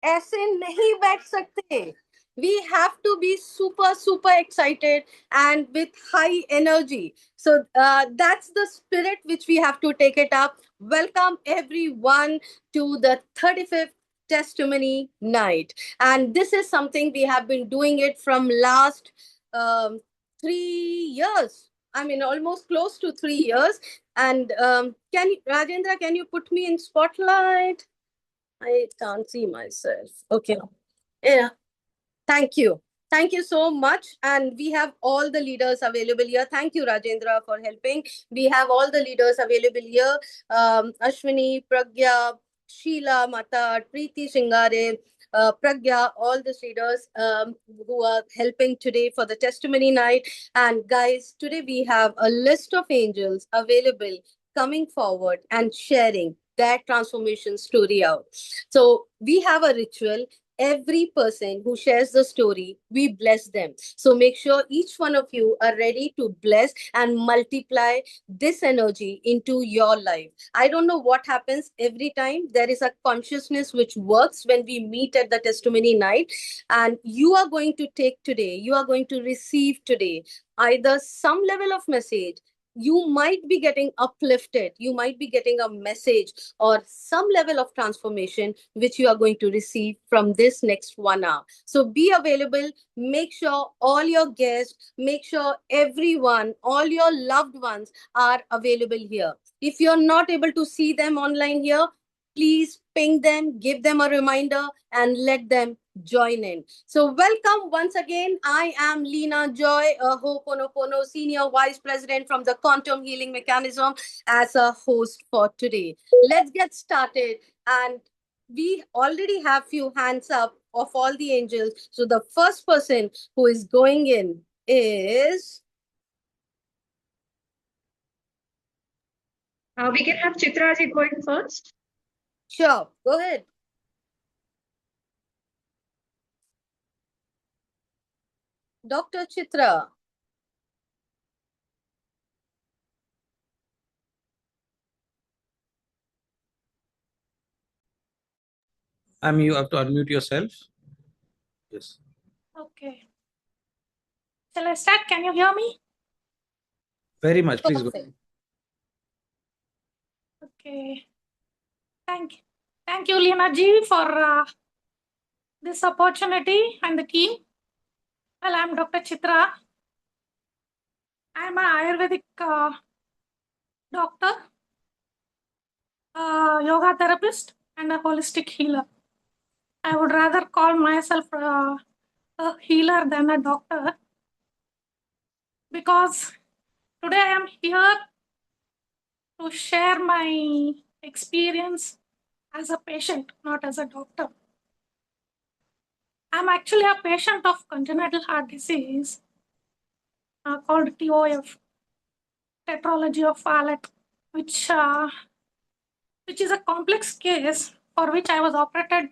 ऐसे नहीं बैठ सकते. We have to be super super excited and with high energy. So that's the spirit which we have to take it up. Welcome everyone to the 35th testimony night, and this is something we have been doing it from last 3 years. I mean, almost close to 3 years. And Rajendra, can you put me in spotlight? I can't see myself. Okay. Yeah. Thank you. Thank you so much. And we have all the leaders available here. Thank you, Rajendra, for helping. We have all the leaders available here. Ashwini, Pragya, Sheila, Mata, Preeti Shingare, Pragya, all the leaders who are helping today for the testimony night. And guys, today we have a list of angels available coming forward and sharing their transformation story out. So we have a ritual. Every person who shares the story, we bless them. So make sure each one of you are ready to bless and multiply this energy into your life. I don't know what happens every time. There is a consciousness which works when we meet at the testimony night. And you are going to take today, you are going to receive today either some level of message. You might be getting uplifted, you might be getting a message or some level of transformation which you are going to receive from this next 1 hour. So be available. Make sure all your guests, make sure everyone, all your loved ones are available here. If you're not able to see them online here, please ping them, give them a reminder, and let them join in. So welcome once again. I am Leena Joy, a Ho'oponopono Senior Vice President from the Quantum Healing Mechanism, as a host for today. Let's get started. And we already have few hands up of all the angels. So the first person who is going in is... We can have Chitraji going first. Sure, go ahead. Dr. Chitra. You have to unmute yourself. Yes. Okay. Shall I start? Can you hear me? Very much. Please go. Okay. Thank you, Leena ji, for this opportunity and the team. Well, I'm Dr. Chitra. I'm an Ayurvedic doctor, yoga therapist, and a holistic healer. I would rather call myself a healer than a doctor, because today I am here to share my experience as a patient, not as a doctor. I'm actually a patient of congenital heart disease called TOF, tetralogy of Fallot, which is a complex case for which I was operated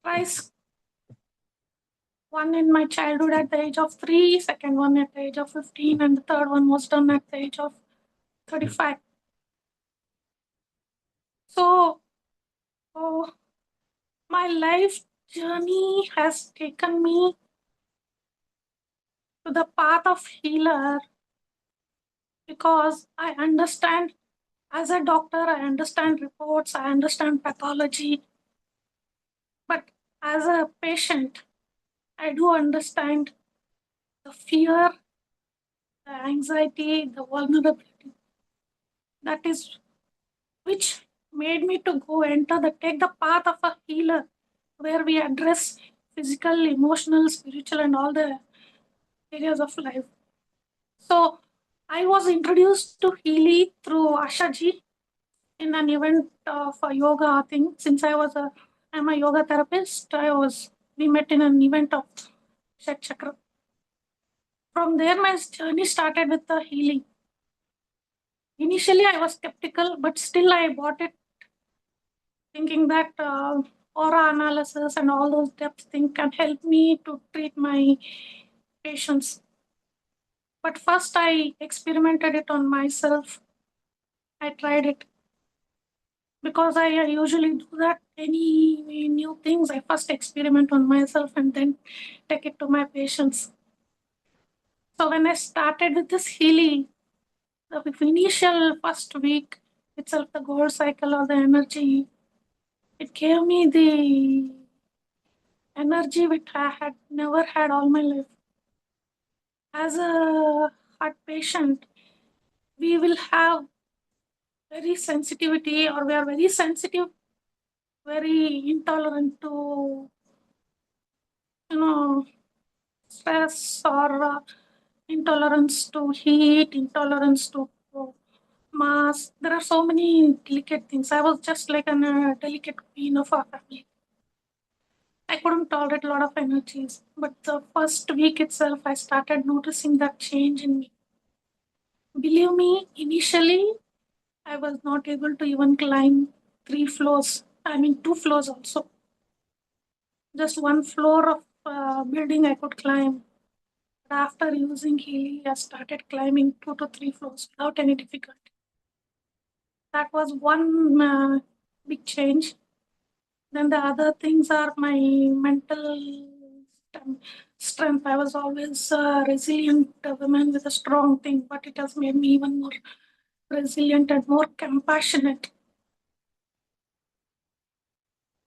twice. One in my childhood at the age of 3, second one at the age of 15, and the third one was done at the age of 35. So, my life journey has taken me to the path of healer, because I understand, as a doctor, I understand reports, I understand pathology. But as a patient, I do understand the fear, the anxiety, the vulnerability. That is which made me to take the path of a healer, where we address physical, emotional, spiritual, and all the areas of life. So I was introduced to Healy through Ashaji in an event of a yoga thing. Since I'm a yoga therapist, we met in an event of Shat Chakra. From there, my journey started with the healing. Initially, I was skeptical, but still I bought it, thinking that aura analysis and all those depth things can help me to treat my patients. But first, I experimented it on myself. I tried it. because I usually do that. Any new things, I first experiment on myself and then take it to my patients. So when I started with this healing, the initial first week itself, the gold cycle or the energy, it gave me the energy which I had never had all my life. As a heart patient, we will have very sensitivity, or we are very sensitive, very intolerant to, stress, or intolerance to heat, intolerance to mass. There are so many delicate things. I was just like a delicate queen of our family. I couldn't tolerate a lot of energies. But the first week itself, I started noticing that change in me. Believe me, initially, I was not able to even climb 3 floors. I mean, 2 floors also. Just 1 floor of building I could climb. But after using Healy, I started climbing 2 to 3 floors without any difficulty. That was one big change. Then the other things are my mental strength. I was always a resilient woman with a strong thing, but it has made me even more resilient and more compassionate.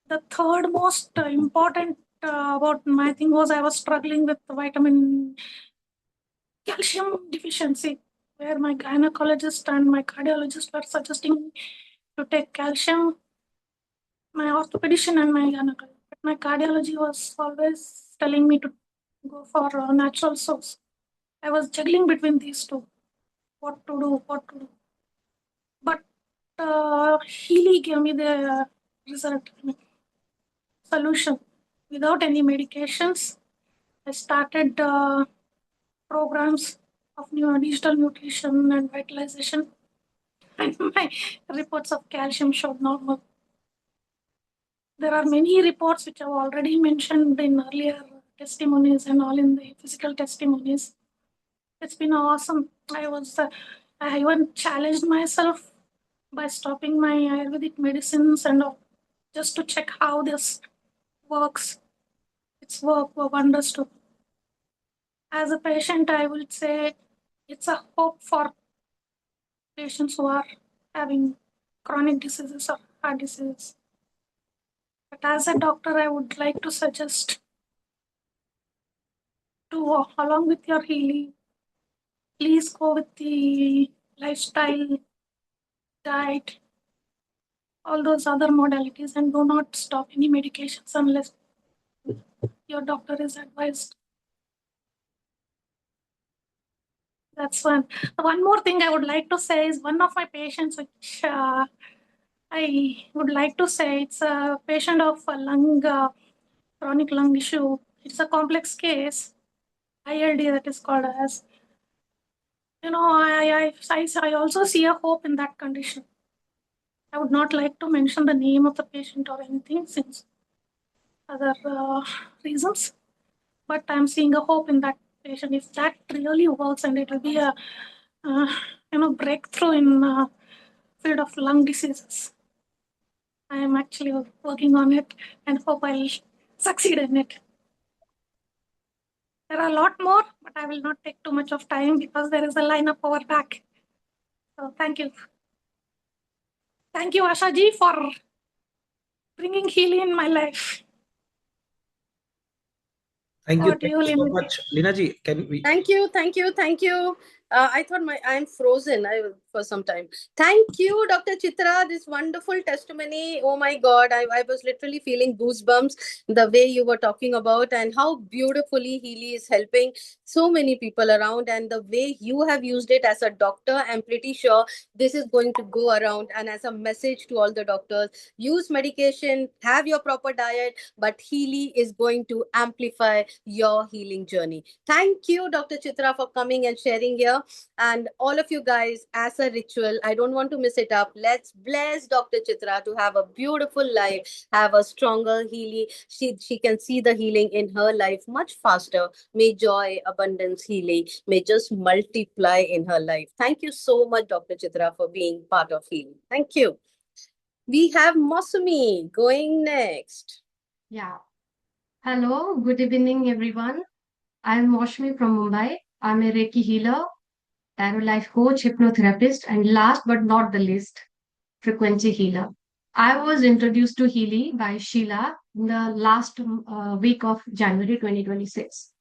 The third most important about my thing was I was struggling with vitamin calcium deficiency, where my gynecologist and my cardiologist were suggesting to take calcium. My orthopedician and my gynecologist. But my cardiology was always telling me to go for a natural source. I was juggling between these two. What to do, what to do. But Healy gave me the result, solution. Without any medications, I started programs of digital nutrition and vitalization, and my reports of calcium showed normal. There are many reports which I've already mentioned in earlier testimonies and all in the physical testimonies. It's been awesome. I even challenged myself by stopping my Ayurvedic medicines and all, just to check how this works. It's work wonders too. As a patient, I would say it's a hope for patients who are having chronic diseases or heart diseases. But as a doctor, I would like to suggest to, along with your healing, please go with the lifestyle, diet, all those other modalities, and do not stop any medications unless your doctor is advised. That's one. One more thing I would like to say is one of my patients, which I would like to say, it's a patient of a chronic lung issue. It's a complex case, ILD that is called as. I also see a hope in that condition. I would not like to mention the name of the patient or anything since other reasons, but I'm seeing a hope in that patient. If that really works, and it will be a breakthrough in field of lung diseases. I am actually working on it and hope I'll succeed in it. There are a lot more, but I will not take too much of time because there is a lineup over back. So thank you. Thank you, Asha ji, for bringing Healy in my life. Thank you. Over to Thank you, you so Lina. much. Lina ji, can we? Thank you, thank you, thank you. I thought I'm frozen for some time. Thank you, Dr. Chitra. This wonderful testimony. Oh my God, I was literally feeling goosebumps the way you were talking about and how beautifully Healy is helping so many people around, and the way you have used it as a doctor. I'm pretty sure this is going to go around and as a message to all the doctors. Use medication, have your proper diet, but Healy is going to amplify your healing journey. Thank you, Dr. Chitra, for coming and sharing here. And all of you guys, as a ritual, I don't want to miss it up. Let's bless Dr. Chitra to have a beautiful life, have a stronger healing. She can see the healing in her life much faster. May joy, abundance, healing may just multiply in her life. Thank you so much, Dr. Chitra, for being part of healing. Thank you. We have Mosumi going next. Yeah. Hello, good evening, everyone. I'm Moshmi from Mumbai. I'm a Reiki healer, tarot life coach, hypnotherapist, and last but not the least, frequency healer. I was introduced to Healy by Sheila in the last week of January 2026.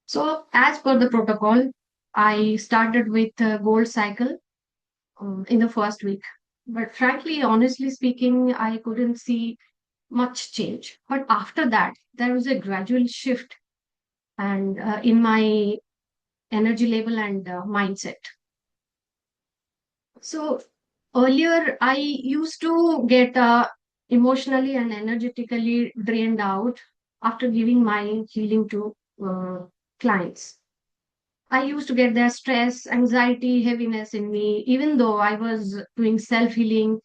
So, as per the protocol, I started with Gold Cycle in the first week. But frankly, honestly speaking, I couldn't see much change. But after that, there was a gradual shift and in my energy level and mindset. So earlier, I used to get emotionally and energetically drained out after giving my healing to clients. I used to get their stress, anxiety, heaviness in me, even though I was doing self healing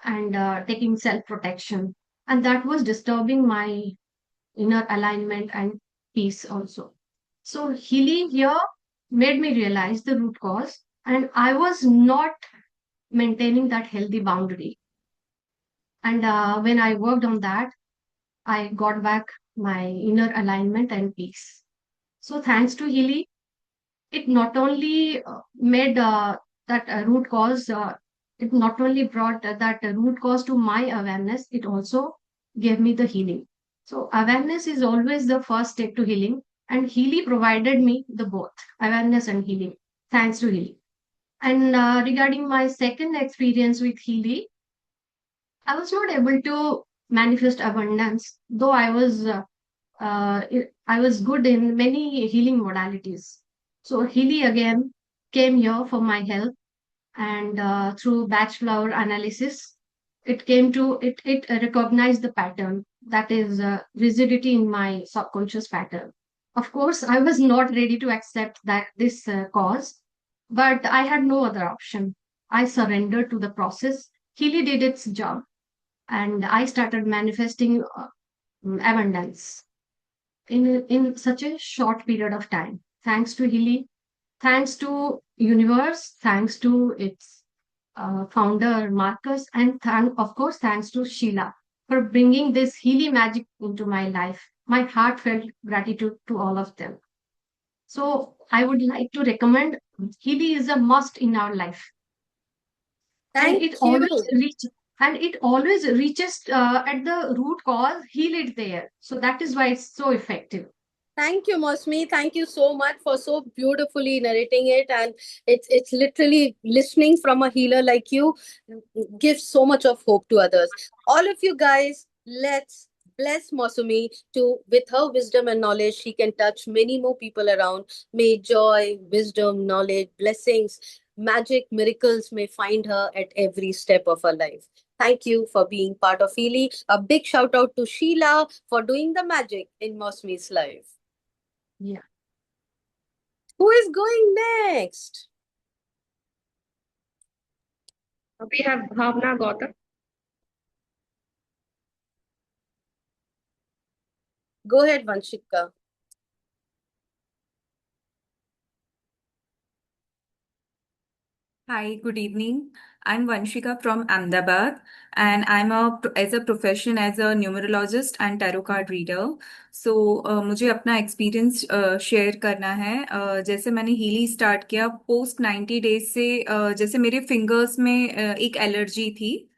and taking self protection. And that was disturbing my inner alignment and peace also. So healing here made me realize the root cause, and I was not maintaining that healthy boundary. And when I worked on that, I got back my inner alignment and peace. So thanks to healing, it not only made that root cause, it not only brought that root cause to my awareness, it also gave me the healing. So awareness is always the first step to healing, and Healy provided me the both awareness and healing, thanks to Healy. And regarding my second experience with Healy, I was not able to manifest abundance, though I was good in many healing modalities. So Healy again came here for my help, and through batch flower analysis, it recognized the pattern, that is rigidity in my subconscious pattern. Of course, I was not ready to accept that this cause, but I had no other option. I surrendered to the process. Healy did its job, and I started manifesting abundance in such a short period of time, thanks to Healy, thanks to universe, thanks to its founder Marcus, and of course thanks to Sheila for bringing this Healy magic into my life. My heartfelt gratitude to all of them. So I would like to recommend Healy is a must in our life, and Thank it you. always reaches at the root cause, heal it there. So that is why it's so effective. Thank you, Mosmi. Thank you so much for so beautifully narrating it. And it's literally listening from a healer like you gives so much of hope to others. All of you guys, let's bless Mosumi to with her wisdom and knowledge. She can touch many more people around. May joy, wisdom, knowledge, blessings, magic, miracles may find her at every step of her life. Thank you for being part of Healy. A big shout out to Sheila for doing the magic in Mosmi's life. Yeah. Who is going next? We have Bhavna Gautam. Go ahead, Vanshika. Hi, good evening. I'm Vanshika from Ahmedabad, and as a profession as a numerologist and tarot card reader. So मुझे अपना experience share करना है। जैसे मैंने Healy start किया post 90 days से, जैसे मेरे फिंगर्स में एक एलर्जी थी।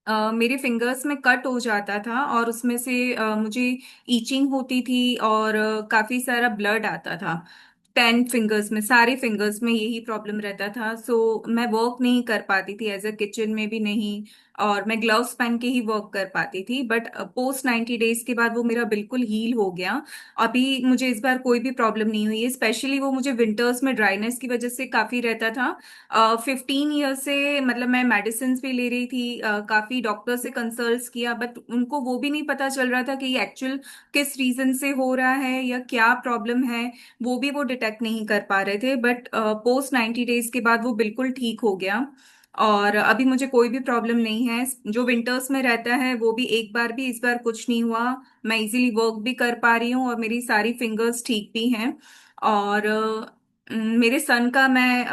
मेरे फिंगर्स में कट हो जाता था और उसमें से मुझे ईचिंग होती थी और काफी सारा ब्लड आता था। 10 फिंगर्स में, सारे फिंगर्स में यही प्रॉब्लम रहता था। सो मैं वर्क नहीं कर पाती थी, एज अ किचन में भी नहीं, और मैं ग्लव्स पहन के ही वर्क कर पाती थी। बट पोस्ट 90 डेज के बाद वो मेरा बिल्कुल हील हो गया। अभी मुझे इस बार कोई भी प्रॉब्लम नहीं हुई है। स्पेशली वो मुझे विंटर्स में ड्राइनेस की वजह से काफी रहता था। 15 ईयर से मतलब मैं मेडिसिन भी ले रही थी, काफी डॉक्टर से कंसल्ट किया, बट उनको वो भी नहीं पता चल रहा था कि ये एक्चुअल किस रीजन से हो रहा है या क्या प्रॉब्लम है। वो भी वो डिटेक्ट नहीं कर पा रहे थे। बट पोस्ट 90 डेज के बाद वो बिल्कुल ठीक हो गया और अभी मुझे कोई भी प्रॉब्लम नहीं है। जो विंटर्स में रहता है वो भी एक बार भी इस बार कुछ नहीं हुआ। मैं इजीली वर्क भी कर पा रही हूँ और मेरी सारी फिंगर्स ठीक भी हैं। और मेरे सन का मैं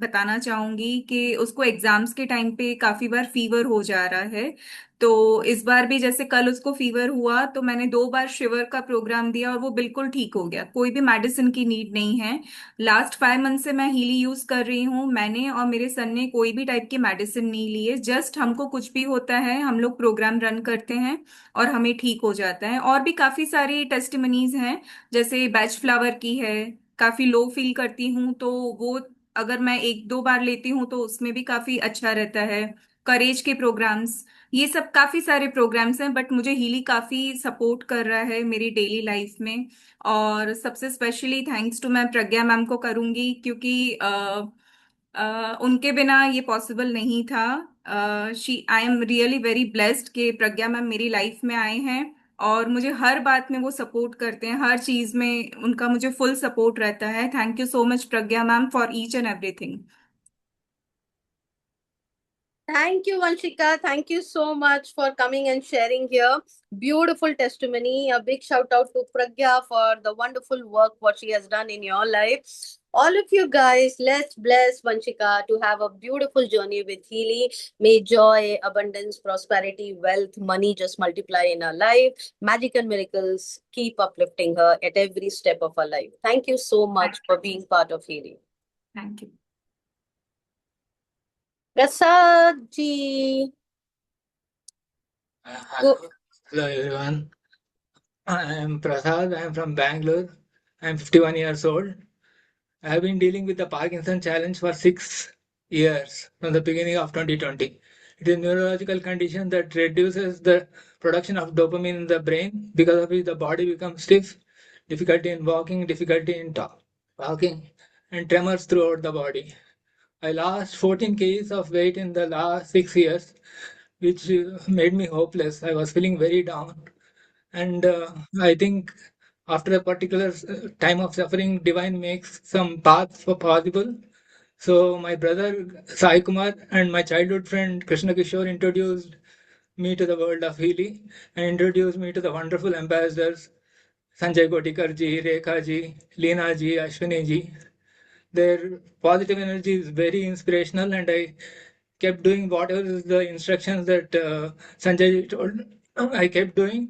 बताना चाहूंगी कि उसको एग्जाम्स के टाइम पे काफी बार फीवर हो जा रहा है। तो इस बार भी जैसे कल उसको फीवर हुआ तो मैंने 2 बार शिवर का प्रोग्राम दिया और वो बिल्कुल ठीक हो गया। कोई भी मेडिसिन की नीड नहीं है। लास्ट 5 मंथ से मैं हीली यूज कर रही हूँ। मैंने और मेरे सन ने कोई भी टाइप की मेडिसिन नहीं ली है। जस्ट हमको कुछ भी होता है हम लोग प्रोग्राम रन करते हैं और हमें ठीक हो जाता है। और भी काफी सारी टेस्टिमनीज हैं, जैसे बैच फ्लावर की है। काफी लो फील करती हूँ तो वो अगर मैं 1-2 बार लेती हूँ तो उसमें भी काफी अच्छा रहता है। करेज के प्रोग्राम्स, ये सब काफी सारे प्रोग्राम्स हैं, बट मुझे हीली काफी सपोर्ट कर रहा है मेरी डेली लाइफ में। और सबसे स्पेशली थैंक्स टू मैं प्रज्ञा मैम को करूंगी, क्योंकि उनके बिना ये पॉसिबल नहीं था। I am really very blessed कि प्रज्ञा मैम मेरी लाइफ में आए हैं और मुझे हर बात में वो सपोर्ट करते हैं। हर चीज में उनका मुझे फुल सपोर्ट रहता है। Thank you so much Pragya ma'am for each and everything. Thank you, Vanshika. Thank you so much for coming and sharing here. Beautiful testimony. A big shout out to Pragya for the wonderful work what she has done in your life. All of you guys, let's bless Vanshika to have a beautiful journey with Healy. May joy, abundance, prosperity, wealth, money just multiply in her life. Magic and miracles keep uplifting her at every step of her life. Thank you so much for being part of Healy. Thank you. Prasad ji. Hello, hello everyone. I am Prasad. I am from Bangalore. I am 51 years old. I have been dealing with the Parkinson challenge for 6 years from the beginning of 2020. It is a neurological condition that reduces the production of dopamine in the brain, because of which the body becomes stiff, difficulty in walking, difficulty in talking, and tremors throughout the body. I lost 14 kgs of weight in the last 6 years, which made me hopeless. I was feeling very down. And I think after a particular time of suffering, divine makes some paths for possible. So my brother Sai Kumar and my childhood friend Krishna Kishore introduced me to the world of Healy and introduced me to the wonderful ambassadors Sanjay Godikar ji, Rekha ji, Leena ji, Ashwini ji. Their positive energy is very inspirational, and I kept doing whatever is the instructions that Sanjay told. I kept doing.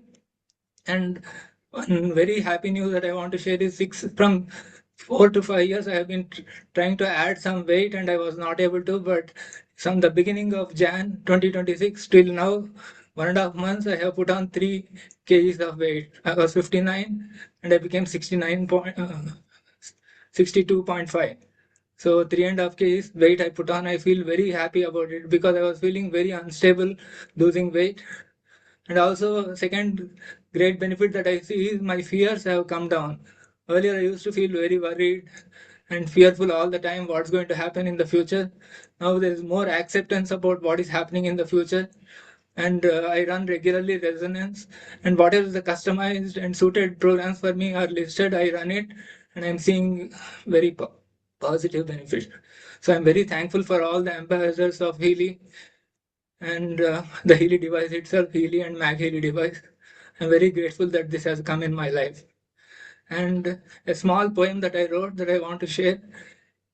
And one very happy news that I want to share is from 4 to 5 years I have been trying to add some weight and I was not able to. But from the beginning of Jan 2026 till now, 1.5 months, I have put on 3 kgs of weight. I was 59 and I became 62.5. So 3.5 kgs weight I put on. I feel very happy about it because I was feeling very unstable losing weight. And also, second great benefit that I see is my fears have come down. Earlier, I used to feel very worried and fearful all the time what's going to happen in the future. Now there is more acceptance about what is happening in the future. And I run regularly resonance, and whatever the customized and suited programs for me are listed, I run it, and I'm seeing very positive benefits. So I'm very thankful for all the ambassadors of Healy and the Healy device itself, Healy and Mag Healy device. I'm very grateful that this has come in my life. And a small poem that I wrote that I want to share.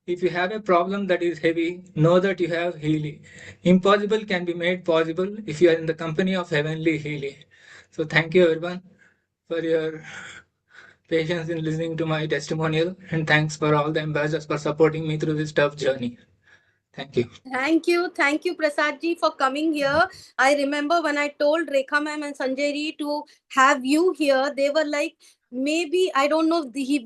If you have a problem that is heavy, know that you have Healy. Impossible can be made possible if you are in the company of heavenly Healy. So thank you everyone for your patience in listening to my testimonial, and thanks for all the ambassadors for supporting me through this tough journey. Thank you. Thank you, Prasad ji, for coming here. I remember when I told Rekha ma'am and Sanjay ji to have you here, they were like, maybe I don't know, he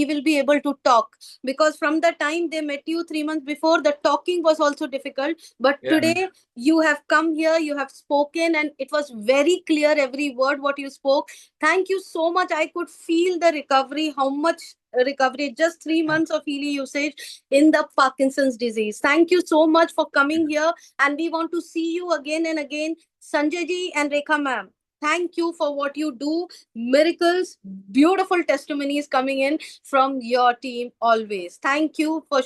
will be able to talk, because from the time they met you 3 months before, the talking was also difficult. But Yeah. today you have come here, you have spoken, and it was very clear every word what you spoke. Thank you so much. I could feel the recovery, how much recovery, just 3 months of Healy usage in the Parkinson's disease. Thank you so much for coming here, and we want to see you again and again. Sanjay ji and Rekha ma'am, thank you for what you do. Miracles, beautiful testimonies coming in from your team always. Thank you for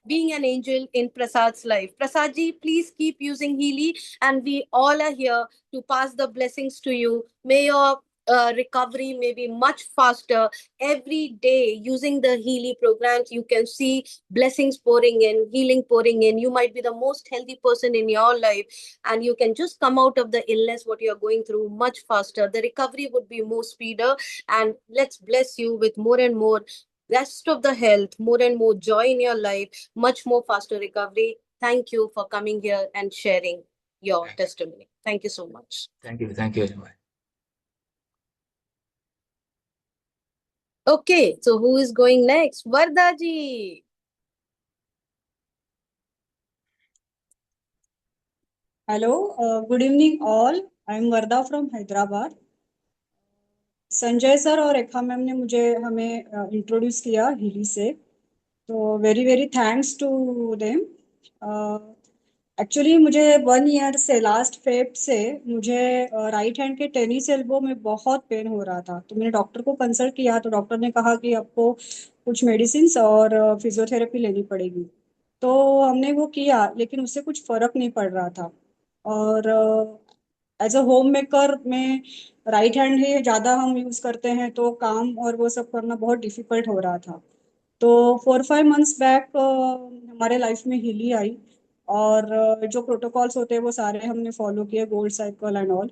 being an angel in Prasad's life. Prasad ji, please keep using Healy, and we all are here to pass the blessings to you. May your recovery may be much faster. Every day, using the Healy programs, you can see blessings pouring in, healing pouring in. You might be the most healthy person in your life, and you can just come out of the illness, what you're going through, much faster. The recovery would be more speeder, and let's bless you with more and more rest of the health, more and more joy in your life, much more faster recovery. Thank you for coming here and sharing your testimony. Thank you so much. Thank you very much. Okay, so who is going next? Varda ji. Hello, good evening all. I am Varda from Hyderabad. Sanjay sir और रेखा ma'am ने हमें introduce किया Healy से, तो very thanks to them. Actually मुझे 1 year से last Feb से मुझे राइट हैंड के टेनिस एल्बो में बहुत पेन हो रहा था। तो मैंने डॉक्टर को कंसल्ट किया, तो डॉक्टर ने कहा कि आपको कुछ मेडिसिन और फिजियोथेरेपी लेनी पड़ेगी। तो हमने वो किया, लेकिन उससे कुछ फर्क नहीं पड़ रहा था। और एज अ होम मेकर में राइट हैंड ही ज़्यादा हम यूज़ करते हैं, तो काम और वो सब करना बहुत डिफिकल्ट हो रहा था। तो 4-5 मंथ्स बैक हमारे लाइफ में हीली आई, और जो प्रोटोकॉल्स होते हैं वो सारे हमने फॉलो किए, गोल्ड साइकिल एंड ऑल।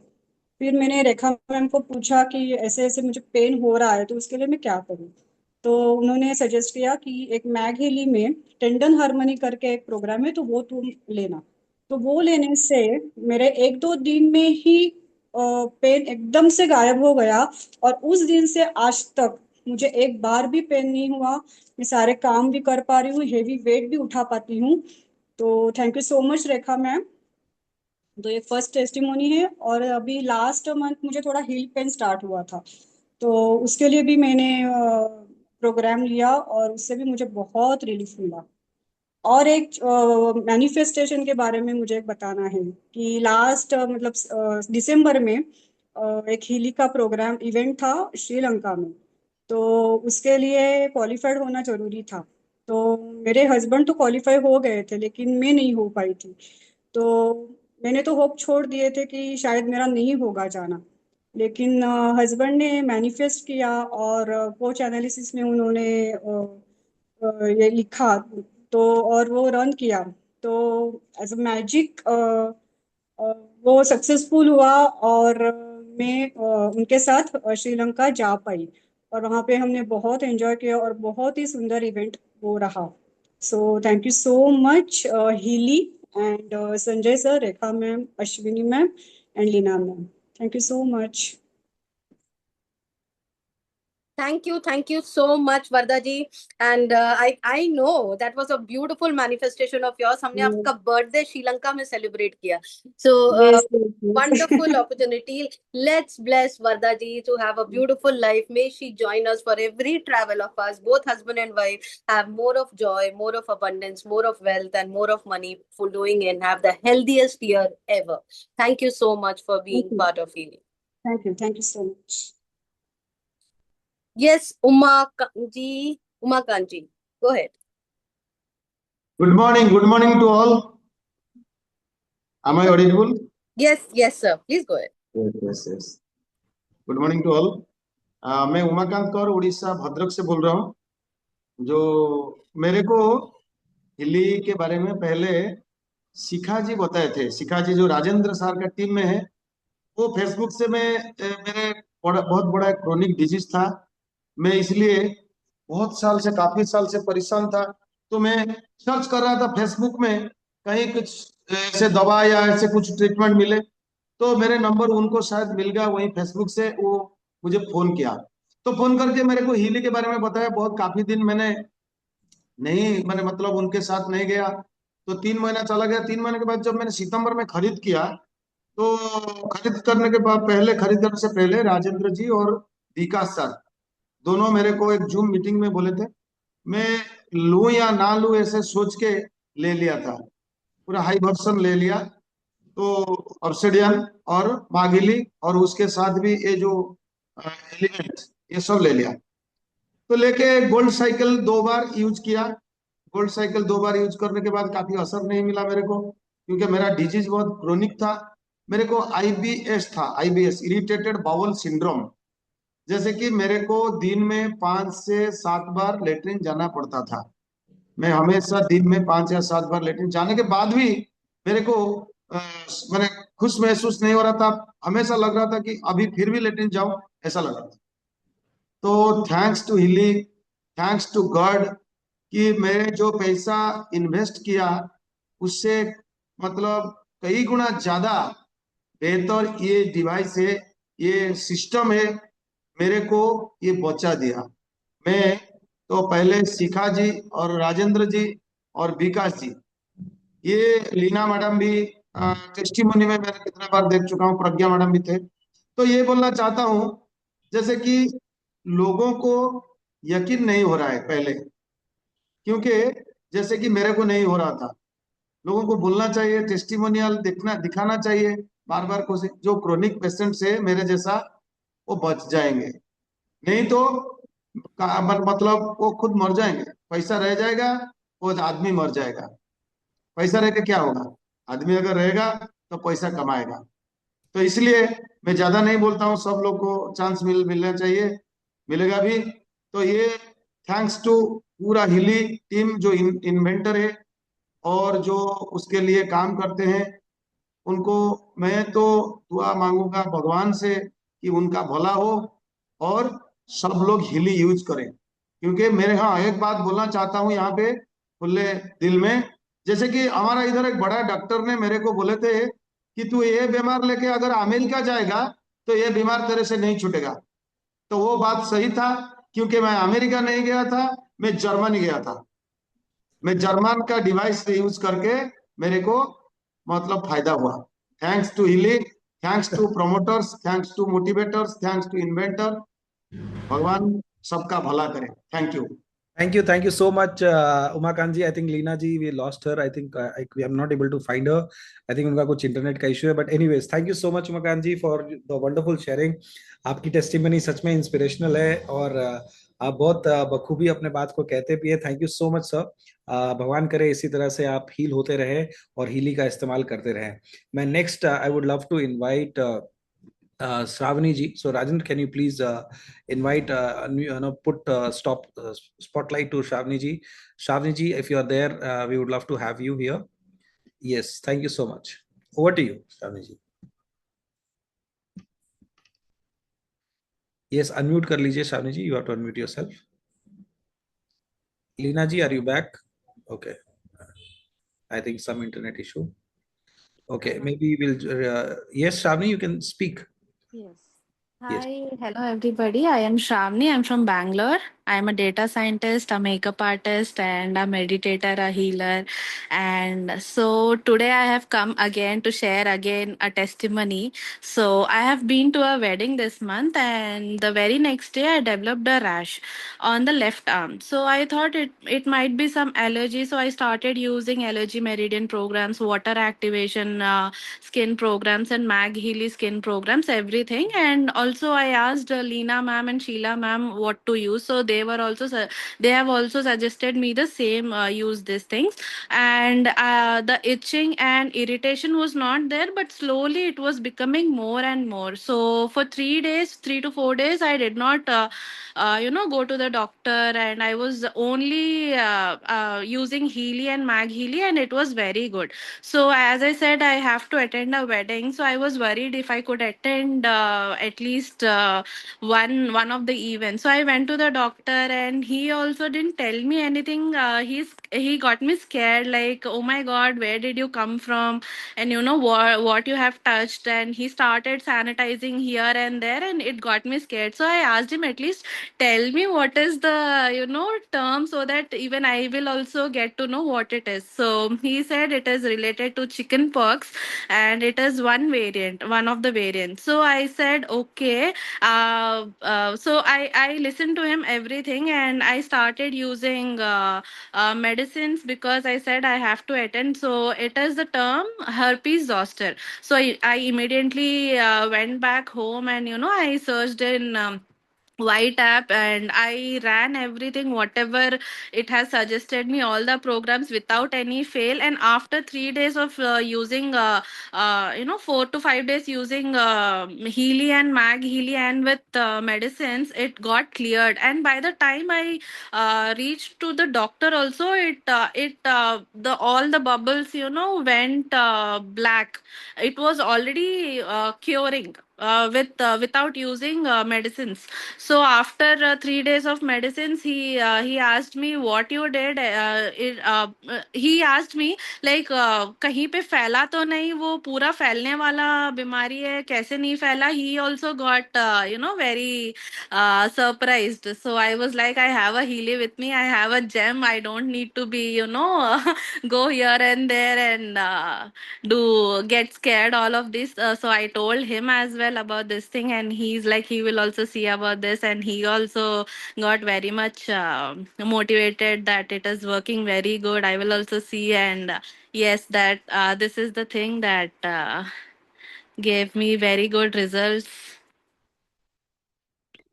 फिर मैंने रेखा मैम को पूछा कि ऐसे ऐसे मुझे पेन हो रहा है, तो उसके लिए मैं क्या करूँ। तो उन्होंने सजेस्ट किया कि एक मैग हीली में टेंडन हार्मनी करके एक प्रोग्राम है, तो वो तुम लेना। तो वो लेने से मेरे 1-2 दिन में ही पेन एकदम से गायब हो गया, और उस दिन से आज तक मुझे एक बार भी पेन नहीं हुआ। मैं सारे काम भी कर पा रही हूँ, हेवी वेट भी उठा पाती हूँ। तो thank you so much Rekha ma'am. तो ये फर्स्ट टेस्टिमोनी है। और अभी लास्ट मंथ मुझे थोड़ा हील पेन स्टार्ट हुआ था, तो उसके लिए भी मैंने प्रोग्राम लिया, और उससे भी मुझे बहुत रिलीफ मिला। और एक मैनिफेस्टेशन के बारे में मुझे बताना है कि लास्ट मतलब दिसंबर में एक हीली का प्रोग्राम इवेंट था श्रीलंका में। तो उसके लिए क्वालिफाइड होना जरूरी था। तो मेरे हस्बैंड तो क्वालिफाई हो गए थे, लेकिन मैं नहीं हो पाई थी। तो मैंने तो होप छोड़ दिए थे कि शायद मेरा नहीं होगा जाना। लेकिन हस्बैंड ने मैनिफेस्ट किया, और पोच एनालिसिस में उन्होंने ये लिखा, तो और वो रन किया। तो एज अ मैजिक वो सक्सेसफुल हुआ, और मैं उनके साथ श्रीलंका जा पाई, और वहाँ पे हमने बहुत एंजॉय किया, और बहुत ही सुंदर इवेंट वो रहा। So thank you so much Healy and Sanjay sir, Rekha ma'am, Ashwini ma'am and Leena ma'am. Thank you so much. Thank you so much, Varda ji. And I know that was a beautiful manifestation of yours. हमने आपका birthday Sri Lanka में celebrate किया. So Yes, wonderful opportunity. Let's bless Varda ji to have a beautiful life. May she join us for every travel of us. Both husband and wife have more of joy, more of abundance, more of wealth, and more of money flowing in. Have the healthiest year ever. Thank you so much for being you. part of Healing. Thank you so much. Yes, Umakant ji, go ahead. Good morning to all. Am I audible? Yes, sir. Please go ahead. Yes. Good morning to all. मैं उमाकांत कौर उड़ीसा भद्रक से बोल रहा हूँ। जो मेरे को हिली के बारे में पहले शिखा जी बताए थे, शिखा जी जो राजेंद्र सर का टीम में है, वो फेसबुक से मेरे बहुत बड़ा क्रोनिक डिजीज था। मैं इसलिए काफी साल से परेशान था। तो मैं सर्च कर रहा था फेसबुक में, कहीं कुछ ऐसे दवा या ऐसे कुछ ट्रीटमेंट मिले, तो मेरे नंबर उनको शायद मिल गया वही फेसबुक से। वो मुझे फोन किया, तो फोन करके मेरे को हीली के बारे में बताया। बहुत काफी दिन मैंने मतलब उनके साथ नहीं गया, तो 3 महीना चला गया। 3 महीने के बाद जब मैंने सितंबर में खरीद किया, तो खरीद करने से पहले राजेंद्र जी और विकास सर दोनों मेरे को एक जूम मीटिंग में बोले थे। मैं लूं या ना लूं ऐसे सोच के ले लिया था, पूरा हाई वर्सन ले लिया। तो ऑब्सिडियन और मागिली और उसके साथ भी ये जो एलिमेंट, ये सब ले लिया। तो लेके गोल्ड साइकिल 2 बार यूज किया। गोल्ड साइकिल 2 बार यूज करने के बाद काफी असर नहीं मिला मेरे को, क्योंकि मेरा डिजीज बहुत क्रोनिक था। मेरे को आईबीएस था, आईबीएस इरिटेटेड बाउल सिंड्रोम। जैसे कि मेरे को दिन में 5 से 7 बार लेटरिन जाना पड़ता था। मैं हमेशा दिन में 5 या 7 बार लेटरिन जाने के बाद भी मेरे को मैंने खुश महसूस नहीं हो रहा था। हमेशा लग रहा था कि अभी फिर भी लेटरिन जाऊं, ऐसा लग रहा था। तो thanks to Healy, thanks to God कि मैंने जो पैसा इन्वेस्ट किया उससे मतलब कई गुना ज्यादा बेहतर ये डिवाइस है, ये सिस्टम है, मेरे को ये बचा दिया। मैं तो पहले शिखा जी और राजेंद्र जी और विकास जी, ये लीना मैडम भी टेस्टिमोनी में मैंने कितना बार देख चुका हूँ, प्रज्ञा मैडम भी थे। तो ये बोलना चाहता हूँ जैसे कि लोगों को यकीन नहीं हो रहा है पहले, क्योंकि जैसे कि मेरे को नहीं हो रहा था। लोगों को बोलना चाहिए, टेस्टिमोनियल देखना दिखाना चाहिए बार बार, कोशिश जो क्रोनिक पेशेंट से मेरे जैसा वो बच जाएंगे। नहीं तो मतलब वो खुद मर जाएंगे, पैसा रह जाएगा, वो आदमी मर जाएगा। पैसा रह के क्या होगा? आदमी अगर रहेगा तो पैसा कमाएगा। तो इसलिए मैं ज्यादा नहीं बोलता हूँ, सब लोग को चांस मिलना चाहिए, मिलेगा भी। तो ये थैंक्स टू पूरा हिली टीम जो इन्वेंटर है और जो उसके लिए काम करते हैं, उनको मैं तो दुआ मांगूंगा भगवान से कि उनका भला हो और सब लोग हिली यूज करें। क्योंकि मेरे हाँ एक बात बोलना चाहता हूँ यहाँ पे खुले दिल में, जैसे कि हमारा इधर एक बड़ा डॉक्टर ने मेरे को बोले थे कि तू ये बीमार लेके अगर अमेरिका जाएगा तो ये बीमार तेरे से नहीं छूटेगा। तो वो बात सही था, क्योंकि मैं अमेरिका नहीं गया था, मैं जर्मनी गया था। मैं जर्मन का डिवाइस यूज करके मेरे को मतलब फायदा हुआ। Thanks to Healy, thanks to promoters, thanks to motivators, thanks to inventor. भगवान सबका भला करे। Thank you. Thank you so much, Umakant ji. I think Leena ji, we lost her. I think we are not able to find her. I think उनका कुछ internet का issue है. But anyways, thank you so much, Umakant ji, for the wonderful sharing. आपकी testimony सच में inspirational है और आप बहुत बखूबी अपने बात को कहते भी है. Thank you so much sir. भगवान करे इसी तरह से आप हील होते रहे और हीली का इस्तेमाल करते रहे. मैं next I would love to invite Shravani ji. So Rajan, can you please invite, put spotlight to Shravani ji. Shravani ji, if you are there, we would love to have you here. Yes, thank you so much. Over to you, Shravani ji. Yes, unmute kar lijiye, Shravani ji. You have to unmute yourself. Leena ji, are you back? Okay. I think some internet issue. Okay, maybe we'll. Yes, Shravani, you can speak. Yes. Yes. Hi, hello everybody. I am Shravani. I'm from Bangalore. I am a data scientist, a makeup artist, and a meditator, a healer. And so today I have come again to share again a testimony. So I have been to a wedding this month, and the very next day I developed a rash on the left arm. So I thought it might be some allergy. So I started using allergy meridian programs, water activation, skin programs, and Mag Healy skin programs, everything. And also I asked Leena ma'am and Sheila ma'am what to use. So they have also suggested me the same, use these things. And the itching and irritation was not there, but slowly it was becoming more and more. So for 3 days, 3 to 4 days, I did not go to the doctor, and I was only using Healy and Mag Healy, and it was very good. So as I said, I have to attend a wedding. So I was worried if I could attend at least one of the events. So I went to the doctor, and he also didn't tell me anything. He got me scared, like, oh my God, where did you come from? And you know what you have touched. And he started sanitizing here and there, and it got me scared. So I asked him, at least tell me what is the term, so that even I will also get to know what it is. So he said it is related to chicken pox, and it is one of the variants. So I said okay. So I listened to him everything, and I started using medicines, because I said I have to attend. So it is the term herpes zoster. So I immediately went back home, and I searched in white app, and I ran everything whatever it has suggested me, all the programs without any fail. And after 3 days of using 4 to 5 days using Healy and Mag Healy and with medicines, it got cleared. And by the time I reached to the doctor also, the all the bubbles went black. It was already curing without using medicines. So after 3 days of medicines, he asked me what you did. He asked me like कहीं पे फैला तो नहीं, वो पूरा फैलने वाला बीमारी है, कैसे नहीं फैला. He also got very surprised. So I was like, I have a Healy with me, I have a gem, I don't need to be go here and there and do get scared all of this. So I told him as well about this thing, and he's like he will also see about this, and he also got very much motivated that it is working very good. I will also see, and yes, that this is the thing that gave me very good results.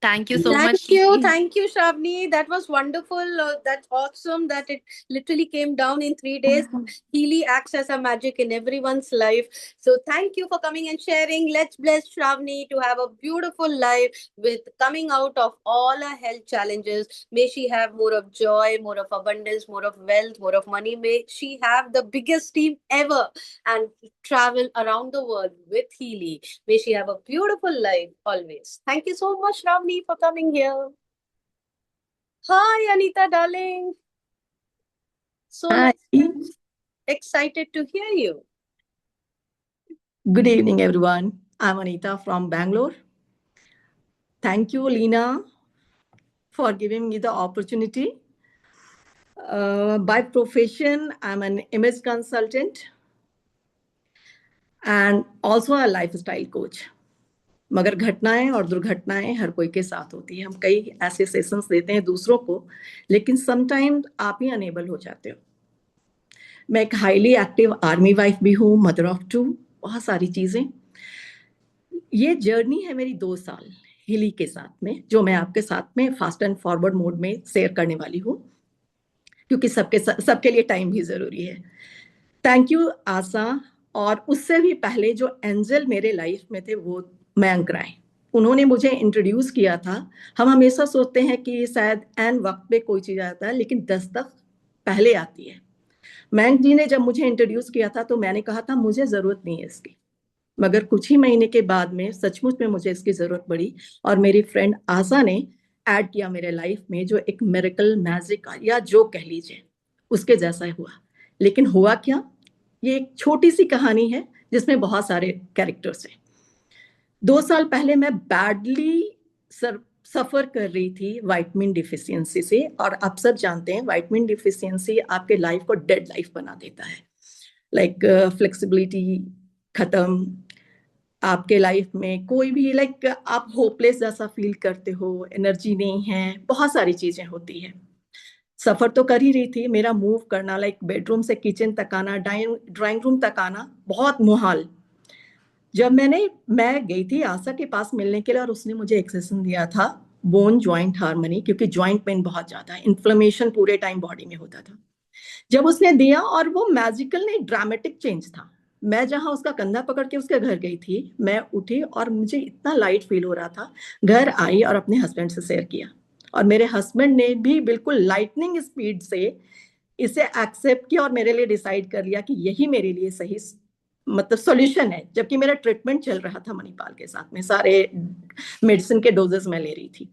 Thank you so much. Thank you, Shravani. That was wonderful. That's awesome that it literally came down in 3 days. Healy acts as a magic in everyone's life. So thank you for coming and sharing. Let's bless Shravani to have a beautiful life with coming out of all her health challenges. May she have more of joy, more of abundance, more of wealth, more of money. May she have the biggest team ever and travel around the world with Healy. May she have a beautiful life always. Thank you so much, Shravani, for coming here. Hi, Anita, darling. So Hi. excited to hear you. Good evening, everyone. I'm Anita from Bangalore. Thank you, Leena, for giving me the opportunity. By profession, I'm an image consultant and also a lifestyle coach. मगर घटनाएं और दुर्घटनाएं हर कोई के साथ होती है. हम कई ऐसे सेशंस देते हैं दूसरों को, लेकिन समटाइम आप ही अनेबल हो जाते हो. मैं एक हाईली एक्टिव आर्मी वाइफ भी हूँ, मदर ऑफ 2, बहुत सारी चीजें. ये जर्नी है मेरी 2 साल हिली के साथ में, जो मैं आपके साथ में फास्ट एंड फॉरवर्ड मोड में शेयर करने वाली हूँ, क्योंकि सबके लिए टाइम भी जरूरी है. थैंक यू आशा. और उससे भी पहले जो एंजल मेरे लाइफ में थे वो मयंक राय, उन्होंने मुझे इंट्रोड्यूस किया था. हम हमेशा सोचते हैं कि शायद एन वक्त पे कोई चीज आता है, लेकिन दस्तक पहले आती है. मयंक जी ने जब मुझे इंट्रोड्यूस किया था तो मैंने कहा था मुझे जरूरत नहीं है इसकी, मगर कुछ ही महीने के बाद में सचमुच में मुझे इसकी जरूरत पड़ी, और मेरी फ्रेंड आशा ने ऐड किया मेरे लाइफ में, जो एक मिरेकल मैजिक या जो कह लीजिए उसके जैसा हुआ. लेकिन हुआ क्या, ये एक छोटी सी कहानी है जिसमें बहुत सारे कैरेक्टर्स हैं. 2 साल पहले मैं बैडली सफर कर रही थी विटामिन डिफिशियंसी से, और आप सब जानते हैं विटामिन डिफिशियंसी आपके लाइफ को डेड लाइफ बना देता है. लाइक फ्लेक्सिबिलिटी खत्म, आपके लाइफ में कोई भी आप होपलेस जैसा फील करते हो, एनर्जी नहीं है, बहुत सारी चीजें होती है. सफर तो कर ही रही थी, मेरा मूव करना बेडरूम से किचन तक आना, ड्राइंग रूम तक आना बहुत मुहाल. जब मैं गई थी आशा के पास मिलने के लिए, और उसने मुझे एक सेशन दिया था बोन जॉइंट हार्मनी, क्योंकि जॉइंट पेन बहुत ज्यादा है, इन्फ्लेमेशन पूरे टाइम बॉडी में होता था. जब उसने दिया, और वो मैजिकल नहीं ड्रामेटिक चेंज था. मैं जहां उसका कंधा पकड़ के उसके घर गई थी, मैं उठी और मुझे इतना लाइट फील हो रहा था. घर आई और अपने हस्बैंड से शेयर किया, और मेरे हस्बैंड ने भी बिल्कुल लाइटनिंग स्पीड से इसे एक्सेप्ट किया और मेरे लिए डिसाइड कर लिया कि यही मेरे लिए सही सॉल्यूशन है. जबकि मेरा ट्रीटमेंट चल रहा था मणिपाल के साथ में, सारे मेडिसिन के डोजेस मैं ले रही थी.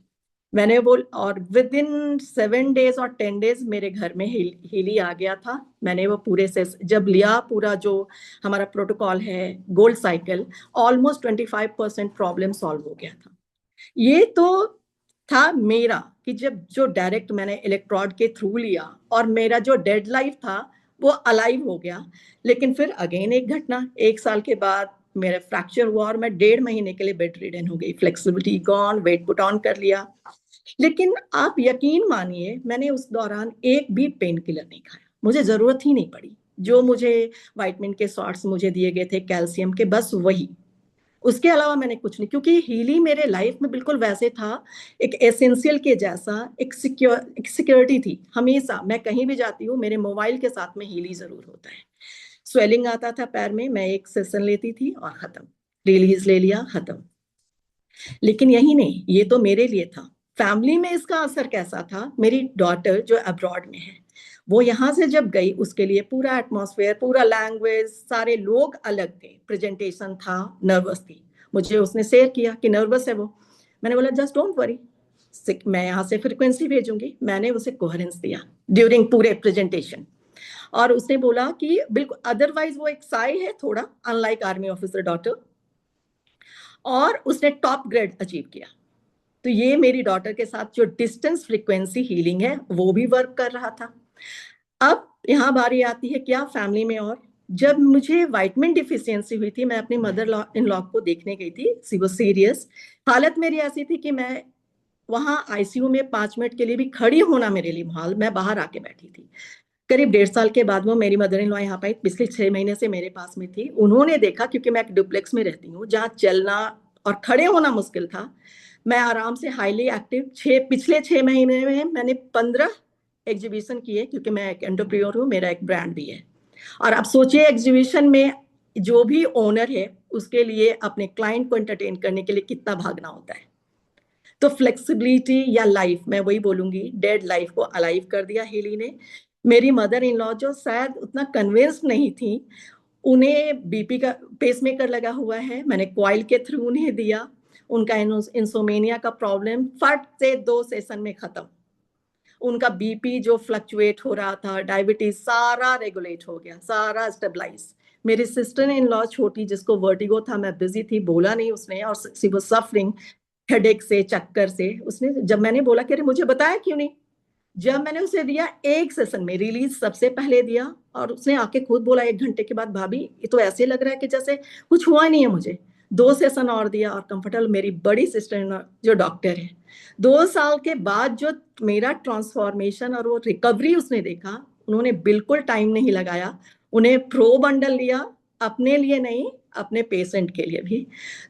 मैंने और विद इन 7 डेज और 10 डेज मेरे घर में हीली आ गया था. मैंने वो पूरे से जब लिया, पूरा जो हमारा प्रोटोकॉल है gold cycle, almost 25% problem solve हो गया था. ये तो था मेरा कि जब जो डायरेक्ट मैंने इलेक्ट्रोड के थ्रू लिया, और मेरा जो डेड लाइफ था वो अलाइव हो गया. लेकिन फिर अगेन एक घटना, 1 साल के बाद मेरा फ्रैक्चर हुआ और मैं 1.5 महीने के लिए बेड रिडन हो गई. Flexibility gone, weight put on कर लिया. लेकिन आप यकीन मानिए, मैंने उस दौरान एक भी पेन किलर नहीं खाया, मुझे जरूरत ही नहीं पड़ी. जो मुझे विटामिन के शॉट्स मुझे दिए गए थे कैल्शियम के, बस वही. उसके अलावा मैंने कुछ नहीं, क्योंकि हीलिंग मेरे लाइफ में बिल्कुल वैसे था, एक एसेंशियल के जैसा, एक सिक्योरिटी थी। हमेशा मैं कहीं भी जाती हूँ, मेरे मोबाइल के साथ में हीलिंग जरूर होता है। स्वेलिंग आता था पैर में, मैं एक सेशन लेती थी और खत्म, रिलीज ले लिया, खत्म। लेकिन यही नहीं, ये तो मेरे लिए था। फैमिली में इसका असर कैसा था, मेरी डॉटर जो अब्रॉड में है, वो यहाँ से जब गई, उसके लिए पूरा एटमॉस्फेयर, पूरा लैंग्वेज, सारे लोग अलग थे, प्रेजेंटेशन था, नर्वस थी। मुझे उसने शेयर किया कि नर्वस है वो। मैंने बोला जस्ट डोंट वरी, मैं यहाँ से फ्रिक्वेंसी भेजूंगी। मैंने उसे कोहेरेंस दिया ड्यूरिंग पूरे प्रेजेंटेशन। और उसने बोला कि बिल्कुल, अदरवाइज वो एक साई है थोड़ा, अनलाइक आर्मी ऑफिसर डॉटर, और उसने टॉप ग्रेड अचीव किया। तो ये मेरी डॉटर के साथ जो डिस्टेंस फ्रीक्वेंसी हीलिंग है वो भी वर्क कर रहा था। अब यहाँ बारी आती है क्या, फैमिली में। और जब मुझे वाइटमिन डिफिशियंसी हुई थी, मैं अपनी मदर इन लॉ को देखने गई थी, सी वो सीरियस। हालत मेरी ऐसी थी कि मैं वहां आईसीयू में 5 मिनट के लिए भी खड़ी होना मेरे लिए मुहाल, मैं बाहर आके बैठी थी। करीब 1.5 साल के बाद वो मेरी मदर इन लॉ यहाँ पर पिछले 6 महीने से मेरे पास में थी। उन्होंने देखा, क्योंकि मैं एक डुप्लेक्स में रहती हूँ जहाँ चलना और खड़े होना मुश्किल था, मैं आराम से हाईली एक्टिव, पिछले 6 महीने में मैंने 15 एग्जीबिशन किए, क्योंकि मैं एक एंटरप्रेन्योर हूँ, मेरा एक ब्रांड भी है। और आप सोचिए, एग्जीबिशन में जो भी ओनर है उसके लिए अपने क्लाइंट को एंटरटेन करने के लिए कितना भागना होता है। तो फ्लेक्सिबिलिटी या लाइफ, मैं वही बोलूंगी, डेड लाइफ को अलाइव कर दिया हीली ने। मेरी मदर इन लॉ जो शायद उतना कन्विंस नहीं थी, उन्हें बीपी का पेसमेकर लगा हुआ है, मैंने कॉइल के थ्रू उन्हें दिया। उनका इंसोमेनिया का प्रॉब्लम फट से 2 सेशन में खत्म। उनका बीपी जो फ्लक्चुएट हो रहा था, डायबिटीज, सारा रेगुलेट हो गया, सारा स्टेबलाइज। मेरी सिस्टर इन लॉ छोटी, जिसको वर्टिगो था, मैं बिजी थी, बोला नहीं उसने, और सी वाज सफरिंग हेडेक से, चक्कर से। उसने, जब मैंने बोला कि अरे मुझे बताया क्यों नहीं, जब मैंने उसे दिया एक सेशन में, रिलीज सबसे पहले दिया, और उसने आके खुद बोला 1 घंटे के बाद, भाभी ये तो ऐसे लग रहा है कि जैसे कुछ हुआ नहीं है मुझे। 2 सेशन और दिया और कंफर्टेबल। मेरी बड़ी सिस्टर जो डॉक्टर है, 2 साल के बाद जो मेरा ट्रांसफॉर्मेशन और वो रिकवरी उसने देखा, उन्होंने बिल्कुल टाइम नहीं लगाया, उन्हें प्रो बंडल लिया, अपने लिए नहीं, अपने पेशेंट के लिए भी।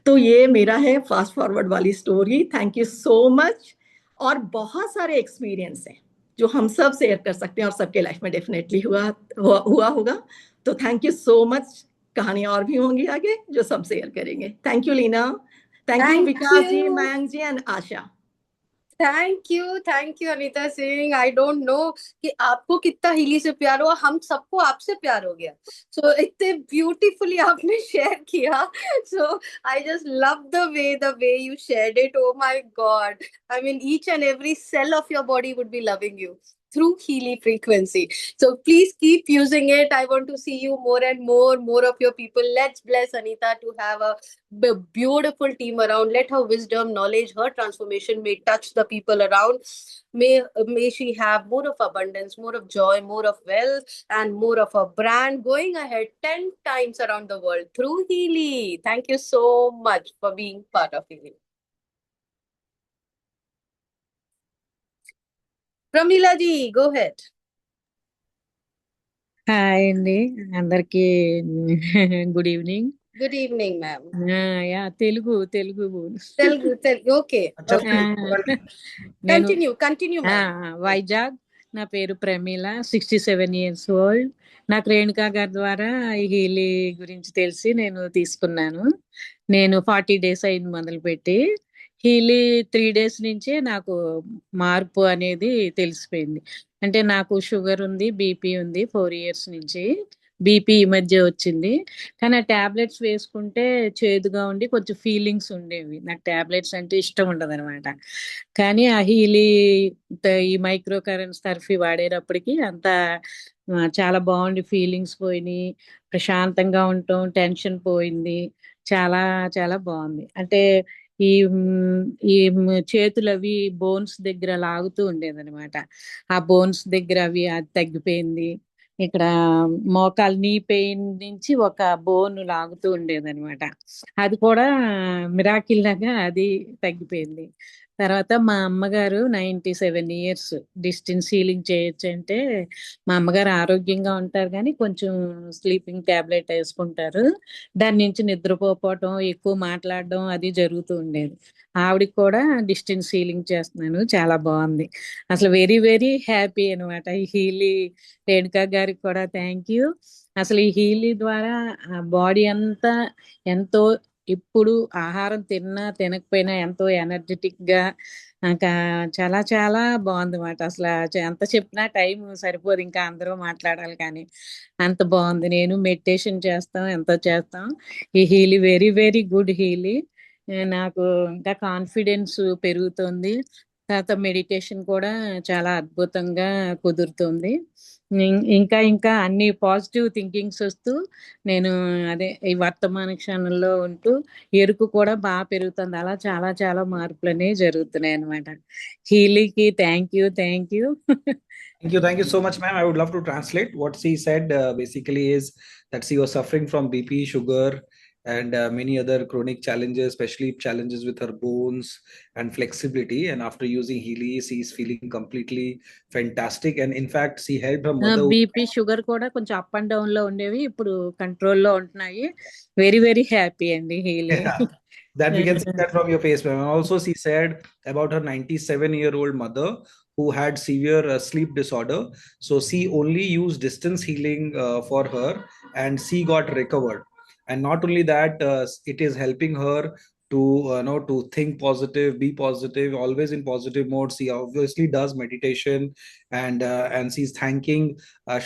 तो ये मेरा है फास्ट फॉरवर्ड वाली story. Thank you so much. और बहुत सारे एक्सपीरियंस हैं जो हम सब शेयर कर सकते हैं, और सबके लाइफ में डेफिनेटली हुआ होगा। तो थैंक यू सो मच। कहानी और भी होंगी आगे जो सब शेयर करेंगे। Thank you Leena, thank you Thank Vikas ji, you. Mayank ji and Asha. Thank you Anita Singh. I don't know कि आपको कितना हीली से प्यार हुआ, हम सबको आपसे प्यार हो गया। सो इतने ब्यूटीफुली आपने शेयर किया। So I just love the way you shared it. Oh my God, I mean each and every cell of your body would be loving you through Healy frequency. So please keep using it. I want to see you more and more of your people. Let's bless Anita to have a beautiful team around. Let her wisdom, knowledge, her transformation may touch the people around. May she have more of abundance, more of joy, more of wealth, and more of a brand going ahead 10 times around the world through Healy. Thank you so much for being part of Healy. Pramila ji, go ahead. Hi అండి అందరికి good evening. Good evening, ma'am. Yeah Telugu Telugu. Okay. నేను Continue, ma'am. Vizag. నా పేరు Pramila, 67 years old. నాకు రేణుకా గారి ద్వారా ఈ Healy గురించి తెలిసి నేను తీసుకున్నాను. నేను 40 days అయింది మొదలుపెట్టి. హీలీ 3 days నుంచే నాకు మార్పు అనేది తెలిసిపోయింది. అంటే నాకు షుగర్ ఉంది, బీపీ ఉంది 4 years నుంచి. బీపీ ఈ మధ్య వచ్చింది, కానీ ఆ టాబ్లెట్స్ వేసుకుంటే చేదుగా ఉండి కొంచెం ఫీలింగ్స్ ఉండేవి. నాకు టాబ్లెట్స్ అంటే ఇష్టం ఉండదు అనమాట. కానీ ఆ హీలీ ఈ మైక్రో కరెంట్స్ థెరపీ వాడేటప్పటికి అంతా చాలా బాగుంది, ఫీలింగ్స్ పోయినాయి, ప్రశాంతంగా ఉంటాం, టెన్షన్ పోయింది, చాలా చాలా బాగుంది. అంటే ఈ చేతులు అవి బోన్స్ దగ్గర లాగుతూ ఉండేదన్నమాట. ఆ బోన్స్ దగ్గర అవి అది తగ్గిపోయింది. ఇక్కడ మోకాలు నీ పెయిన్ నుంచి ఒక బోన్ లాగుతూ ఉండేదన్నమాట. అది కూడా మిరాకిల్ లాగా అది తగ్గిపోయింది. తర్వాత మా అమ్మగారు 97 ఇయర్స్ డిస్టెన్స్ హీలింగ్ చేయొచ్చు అంటే మా అమ్మగారు ఆరోగ్యంగా ఉంటారు కానీ కొంచెం స్లీపింగ్ టాబ్లెట్ వేసుకుంటారు. దాని నుంచి నిద్రపోవటం, ఎక్కువ మాట్లాడడం అది జరుగుతూ ఉండేది. ఆవిడకి కూడా డిస్టెన్స్ హీలింగ్ చేస్తున్నాను. చాలా బాగుంది. అసలు వెరీ వెరీ హ్యాపీ అనమాట. ఈ హీలీ రేణుకా గారికి కూడా థ్యాంక్ యూ. అసలు ఈ హీలీ ద్వారా బాడీ అంతా ఎంతో ఇప్పుడు ఆహారం తిన్నా తినకపోయినా ఎంతో ఎనర్జెటిక్ గా ఇంకా చాలా చాలా బాగుందన్నమాట. అసలు ఎంత చెప్పినా టైం సరిపోదు, ఇంకా అందరూ మాట్లాడాలి కానీ అంత బాగుంది. నేను మెడిటేషన్ చేస్తాం, ఎంతో చేస్తాం. ఈ Healy very very good Healy. నాకు ఇంకా కాన్ఫిడెన్స్ పెరుగుతుంది. తర్వాత మెడిటేషన్ కూడా చాలా అద్భుతంగా కుదురుతుంది. ఇంకా ఇంకా అన్ని పాజిటివ్ థింకింగ్స్ వస్తూ నేను అదే ఈ వర్తమాన క్షణంలో ఉంటూ ఎరుకు కూడా బాగా పెరుగుతుంది. అలా చాలా చాలా మార్పులు అనేవి జరుగుతున్నాయి అనమాట. హీలీకి thank you. Thank you so much, ma'am. I would love to translate what she said. Basically, is that she was suffering from BP, sugar, and many other chronic challenges, especially challenges with her bones and flexibility. And after using Healy, she is feeling completely fantastic. And in fact, she helped her mother. BP sugar కూడా కొంచెం up and down లో ఉండేవి, ఇప్పుడు కంట్రోల్లో ఉంటున్నాయి. Very very happy అండి Healy. Yeah, that we can see that from your face, ma'am. And also, she said about her 97-year-old mother who had severe sleep disorder. So she only used distance healing for her, and she got recovered. And not only that, it is helping her to to think positive, be positive, always in positive mode. She obviously does meditation, and she's thanking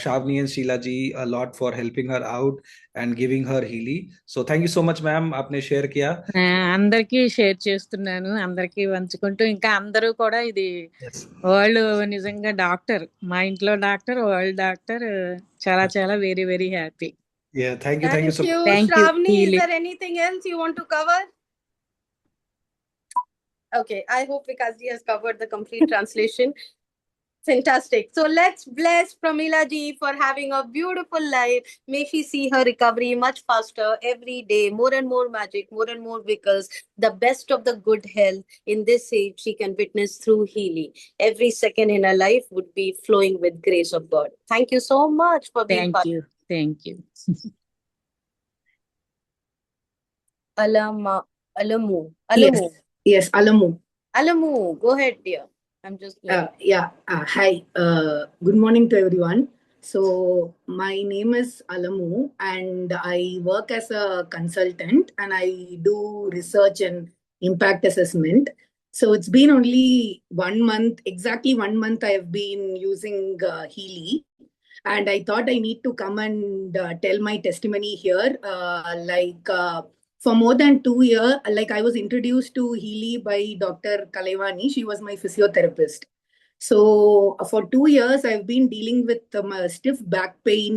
Shavni and Sheila ji a lot for helping her out and giving her Healy. So thank you so much, ma'am. आपने share किया. అందరికీ share చేస్తున్నాను, అందరికీ పంచుకుంటూ. ఇంకా అందరూ కూడా ఇది Yes. వాళ్ళు నిజంగా డాక్టర్, మా ఇంట్లో డాక్టర్, వరల్డ్ డాక్టర్. చాలా చాలా very very happy. Yeah, thank you so Thank much. you, Thank you, Shravani. Is Healy. there anything else you want to cover? Okay, I hope Vikasji has covered the complete translation. Fantastic. So let's bless Pramila ji for having a beautiful life. May she see her recovery much faster every day. More and more magic, more and more vehicles. The best of the good health in this age she can witness through Healy. Every second in her life would be flowing with grace of God. Thank you so much for being part. Thank you. Alamu. Yes, Alamu. Alamu, go ahead, dear. I'm just Hi. Good morning to everyone. So my name is Alamu, and I work as a consultant, and I do research and impact assessment. So it's been only 1 month, exactly 1 month I have been using Healy, and I thought I need to come and tell my testimony here. For more than 2 years, I was introduced to Healy by Dr. Kalaivani. She was my physiotherapist. So for 2 years, I've been dealing with stiff back pain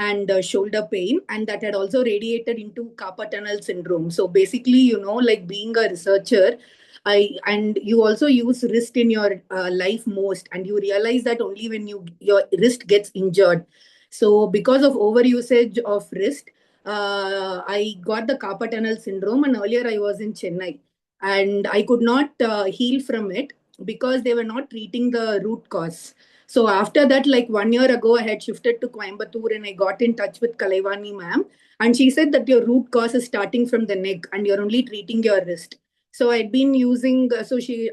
and shoulder pain, and that had also radiated into carpal tunnel syndrome. So basically, being a researcher, and you also use wrist in your life most, and you realize that only when your wrist gets injured. So because of overusage of wrist, I got the carpal tunnel syndrome, and earlier I was in Chennai, and I could not heal from it because they were not treating the root cause. So after that, 1 year ago, I had shifted to Coimbatore, and I got in touch with Kalaivani ma'am, and she said that your root cause is starting from the neck and you're only treating your wrist. So I'd been using,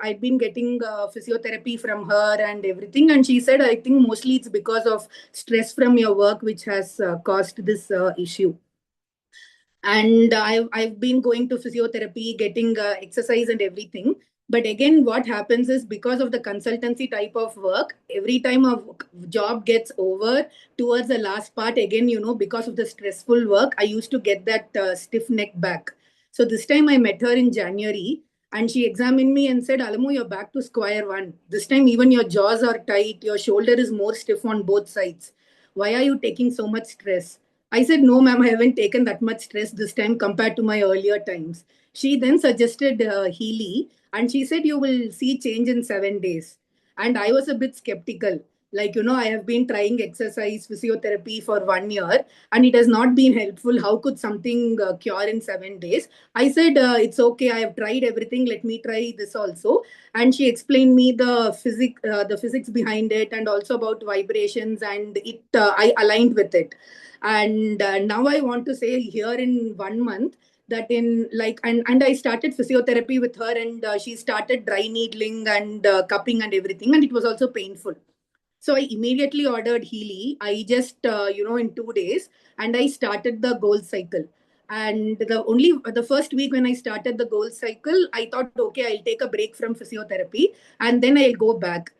I'd been getting physiotherapy from her and everything. And she said, I think mostly it's because of stress from your work, which has caused this issue. And I've been going to physiotherapy, getting exercise and everything. But again, what happens is because of the consultancy type of work, every time a job gets over towards the last part, again, because of the stressful work, I used to get that stiff neck back. So this time I met her in January, and she examined me and said, Alamu, you're back to square one. This time even your jaws are tight, your shoulder is more stiff on both sides. Why are you taking so much stress? I said, no, ma'am, I haven't taken that much stress this time compared to my earlier times. She then suggested Healy, and she said, you will see change in 7 days. And I was a bit skeptical. Like, I have been trying exercise, physiotherapy for 1 year, and it has not been helpful. How could something cure in 7 days? I said, it's okay. I have tried everything. Let me try this also. And she explained me the physics behind it, and also about vibrations, and I aligned with it. And now I want to say here in 1 month that and I started physiotherapy with her, and she started dry needling and cupping and everything, and it was also painful. So I immediately ordered Healy. I just, in 2 days, and I started the goal cycle. And the first week when I started the goal cycle, I thought, okay, I'll take a break from physiotherapy and then I'll go back.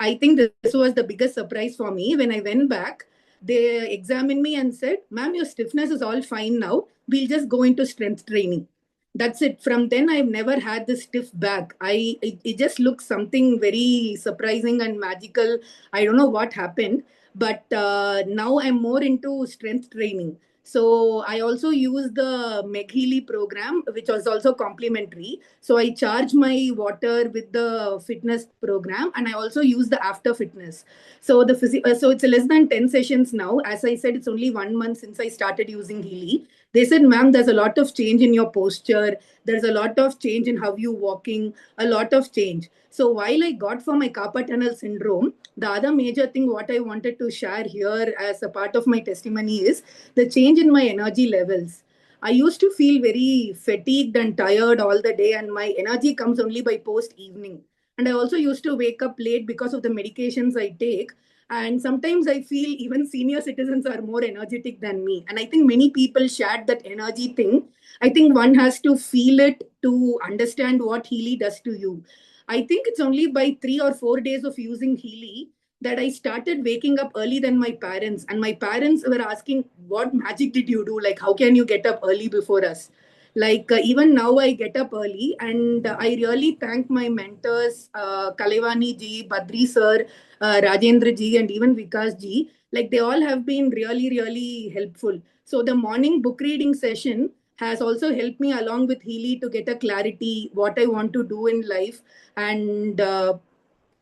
I think this was the biggest surprise for me. When I went back, they examined me and said, ma'am, your stiffness is all fine now. We'll just go into strength training. That's it. From then, I've never had this stiff back. It just looks something very surprising and magical. I don't know what happened, but now I'm more into strength training. So I also use the Meg Healy program, which was also complimentary. So I charge my water with the fitness program, and I also use the after fitness. So so it's less than 10 sessions now. As I said, it's only 1 month since I started using Healy. They said, ma'am, there's a lot of change in your posture. There's a lot of change in how you walking, a lot of change. So while I got for my carpal tunnel syndrome, the other major thing what I wanted to share here as a part of my testimony is the change in my energy levels. I used to feel very fatigued and tired all the day, and my energy comes only by post evening. And I also used to wake up late because of the medications I take. And sometimes I feel even senior citizens are more energetic than me. And I think many people shared that energy thing. I think one has to feel it to understand what Healy does to you. I think it's only by 3 or 4 days of using Healy that I started waking up early than my parents. And my parents were asking, what magic did you do? Like, how can you get up early before us? Like, even now I get up early, and I really thank my mentors, Kalevani ji, Badri sir, Rajendra ji, and even Vikas ji. Like, they all have been really, really helpful. So the morning book reading session has also helped me along with Healy to get a clarity what I want to do in life. And